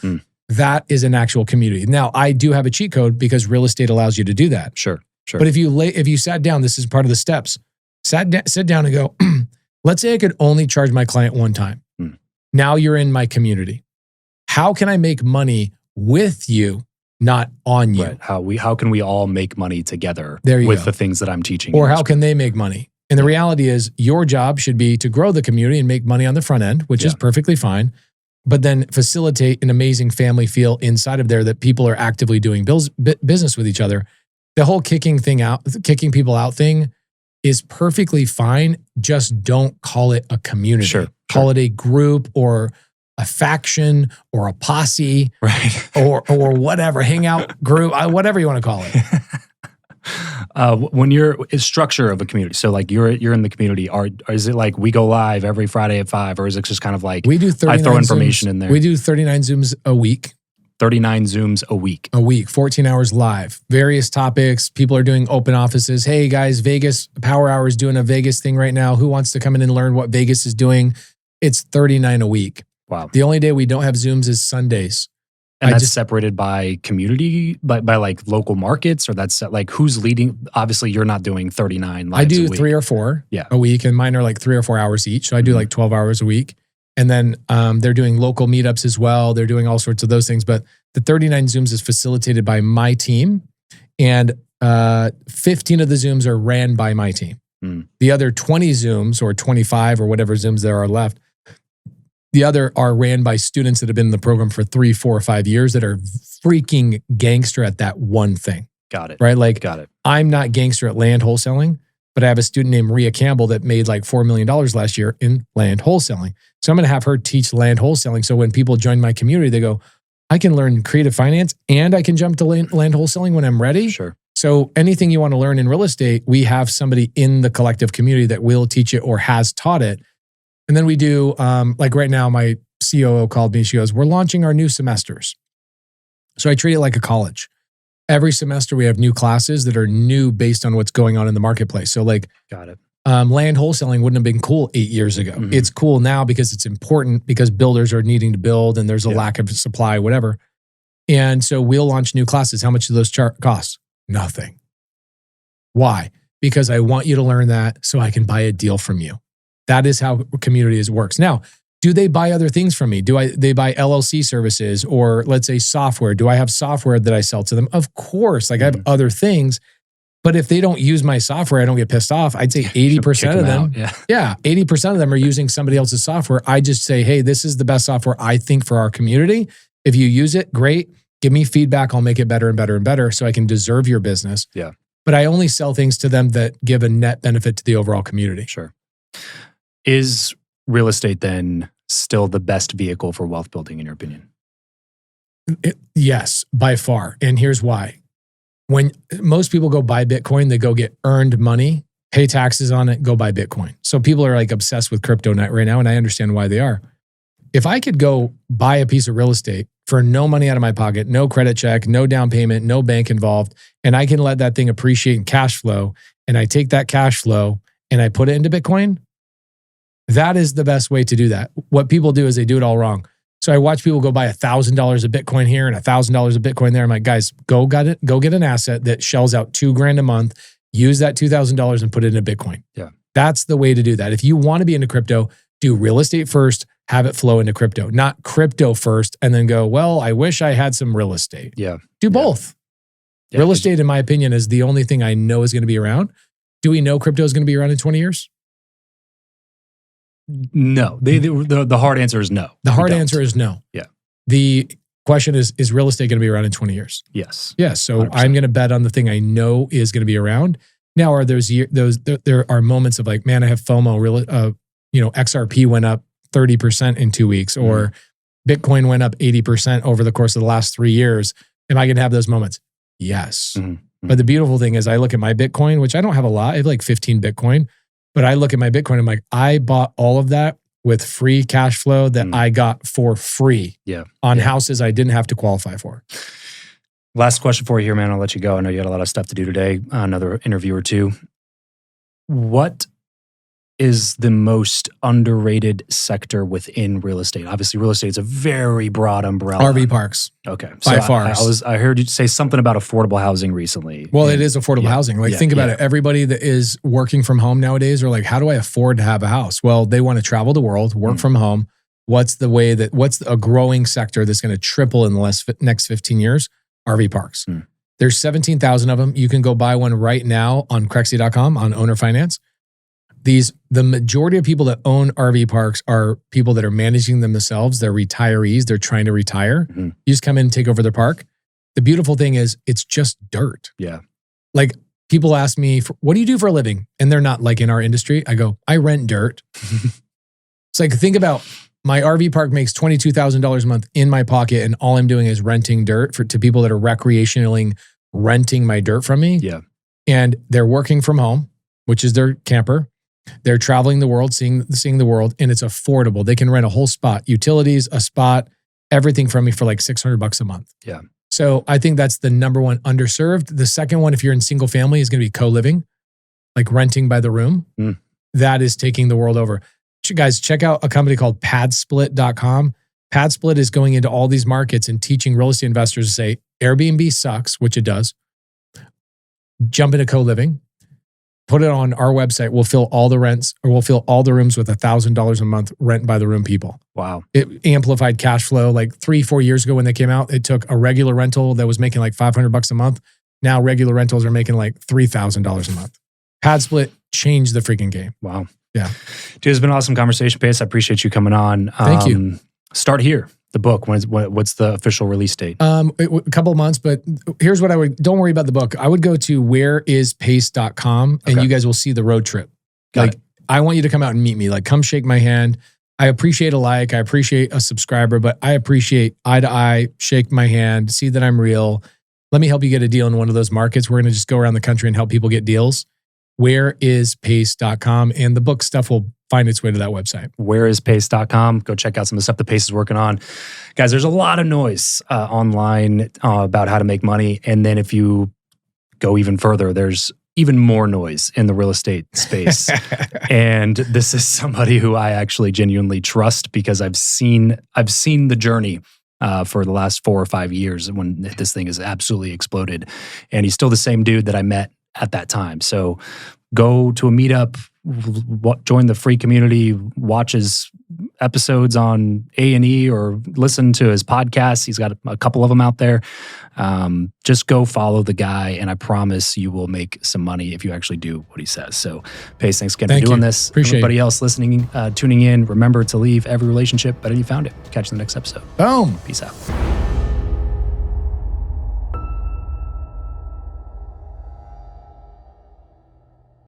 that is an actual community. Now, I do have a cheat code because real estate allows you to do that. Sure. But if you sat down, this is part of the steps. Sit down and go, let's say I could only charge my client one time. Now you're in my community. How can I make money with you, not on you? Right. How can we all make money together with the things that I'm teaching? Or how can they make money? And the reality is your job should be to grow the community and make money on the front end, which is perfectly fine, but then facilitate an amazing family feel inside of there that people are actively doing business with each other. The whole kicking people out thing is perfectly fine. Just don't call it a community. Sure. Call it a group or a faction or a posse, right? or whatever, hangout group, whatever you want to call it. When you're structure of a community, so like you're in the community, is it like we go live every Friday at 5, or is it just kind of like we do 39 I throw information Zooms, in there? We do 39 Zooms a week. 39 Zooms a week. 14 hours live, various topics. People are doing open offices. Hey guys, Vegas Power Hour is doing a Vegas thing right now. Who wants to come in and learn what Vegas is doing? It's 39 a week. Wow. The only day we don't have Zooms is Sundays. And that's separated by community, by like local markets, or that's like who's leading? Obviously, you're not doing 39 lives I do a week. 3 or 4 Yeah. a week, and mine are like 3 or 4 hours each. So I do like 12 hours a week. And then they're doing local meetups as well. They're doing all sorts of those things. But the 39 Zooms is facilitated by my team. And 15 of the Zooms are ran by my team. The other 20 Zooms or 25 or whatever Zooms there are left, the other are ran by students that have been in the program for 3, 4, or 5 years that are freaking gangster at that one thing. Got it. Right? Like, got it. I'm not gangster at land wholesaling, but I have a student named Rhea Campbell that made like $4 million last year in land wholesaling. So I'm going to have her teach land wholesaling. So when people join my community, they go, I can learn creative finance and I can jump to land wholesaling when I'm ready. Sure. So anything you want to learn in real estate, we have somebody in the collective community that will teach it or has taught it. And then we do, like right now, my COO called me. She goes, we're launching our new semesters. So I treat it like a college. Every semester we have new classes that are new based on what's going on in the marketplace. So like, got it. Land wholesaling wouldn't have been cool 8 years ago. It's cool now because it's important, because builders are needing to build and there's a lack of supply, whatever. And so we'll launch new classes. How much do those cost? Nothing. Why? Because I want you to learn that so I can buy a deal from you. That is how communities works. Now, do they buy other things from me? They buy LLC services or let's say software? Do I have software that I sell to them? Of course. Like I have other things. But if they don't use my software, I don't get pissed off. I'd say 80% of them, 80% of them are using somebody else's software. I just say, hey, this is the best software I think for our community. If you use it, great. Give me feedback. I'll make it better and better and better so I can deserve your business. Yeah. But I only sell things to them that give a net benefit to the overall community. Sure. Is real estate then still the best vehicle for wealth building in your opinion? Yes, by far. And here's why. When most people go buy Bitcoin, they go get earned money, pay taxes on it, go buy Bitcoin. So people are like obsessed with crypto right now, and I understand why they are. If I could go buy a piece of real estate for no money out of my pocket, no credit check, no down payment, no bank involved, and I can let that thing appreciate in cash flow, and I take that cash flow and I put it into Bitcoin, that is the best way to do that. What people do is they do it all wrong. So I watch people go buy $1,000 of Bitcoin here and $1,000 of Bitcoin there. I'm like, guys, go get an asset that shells out $2,000 a month. Use that $2,000 and put it into Bitcoin. Yeah, that's the way to do that. If you want to be into crypto, do real estate first, have it flow into crypto, not crypto first, and then go, well, I wish I had some real estate. Yeah, do both. Yeah, real estate, in my opinion, is the only thing I know is going to be around. Do we know crypto is going to be around in 20 years? No. The hard answer is no. The hard answer is no. Yeah. The question is real estate going to be around in 20 years? Yes. Yes. So 100%. I'm going to bet on the thing I know is going to be around. Now, are there are moments of like, man, I have FOMO. XRP went up 30% in 2 weeks, or Bitcoin went up 80% over the course of the last 3 years. Am I going to have those moments? Yes. But the beautiful thing is I look at my Bitcoin, which I don't have a lot. I have like 15 Bitcoin. But I look at my Bitcoin, I'm like, I bought all of that with free cash flow that I got for free on houses I didn't have to qualify for. Last question for you here, man. I'll let you go. I know you got a lot of stuff to do today. Another interview or two. What is the most underrated sector within real estate? Obviously, real estate is a very broad umbrella. RV parks. Okay. By far. I heard you say something about affordable housing recently. Well, it is affordable housing. Like, think about it. Everybody that is working from home nowadays are like, how do I afford to have a house? Well, they want to travel the world, work from home. What's a growing sector that's going to triple in the next 15 years? RV parks. There's 17,000 of them. You can go buy one right now on Crexy.com on owner finance. The majority of people that own RV parks are people that are managing them themselves. They're retirees. They're trying to retire. You just come in and take over their park. The beautiful thing is it's just dirt. Yeah. Like, people ask me, what do you do for a living? And they're not like in our industry. I go, I rent dirt. It's like, think about my RV park makes $22,000 a month in my pocket, and all I'm doing is renting dirt to people that are recreationally renting my dirt from me. Yeah. And they're working from home, which is their camper. They're traveling the world, seeing the world, and it's affordable. They can rent a whole spot, utilities, a spot, everything from me for like $600 a month. Yeah. So I think that's the number one underserved. The second one, if you're in single family, is going to be co-living, like renting by the room. That is taking the world over. Guys, check out a company called padsplit.com. Padsplit is going into all these markets and teaching real estate investors to say, Airbnb sucks, which it does. Jump into co-living. Put it on our website. We'll fill all the rents, or we'll fill all the rooms with $1,000 a month rent by the room people. Wow. It amplified cash flow. Like 3-4 years ago when they came out, it took a regular rental that was making like $500 a month. Now regular rentals are making like $3,000 a month. PadSplit changed the freaking game. Wow. Yeah. Dude, it's been an awesome conversation, Pace. I appreciate you coming on. Thank you. Start here. The book. What's the official release date? A couple of months, but here's what don't worry about the book. I would go to whereispace.com and you guys will see the road trip. I want you to come out and meet me. Like, come shake my hand. I appreciate a like. I appreciate a subscriber, but I appreciate eye to eye, shake my hand, see that I'm real. Let me help you get a deal in one of those markets. We're going to just go around the country and help people get deals. Whereispace.com, and the book stuff will find its way to that website. Whereispace.com. Go check out some of the stuff that Pace is working on. Guys, there's a lot of noise online about how to make money. And then if you go even further, there's even more noise in the real estate space. And this is somebody who I actually genuinely trust, because I've seen the journey for the last 4 or 5 years when this thing has absolutely exploded. And he's still the same dude that I met at that time. So go to a meetup, join the free community, watch his episodes on A&E, or listen to his podcasts. He's got a couple of them out there. Just go follow the guy, and I promise you will make some money if you actually do what he says. So, Pace, thanks again for doing this. Appreciate everybody else listening, tuning in. Remember to leave every relationship better than you found it. Catch you in the next episode. Boom. Peace out.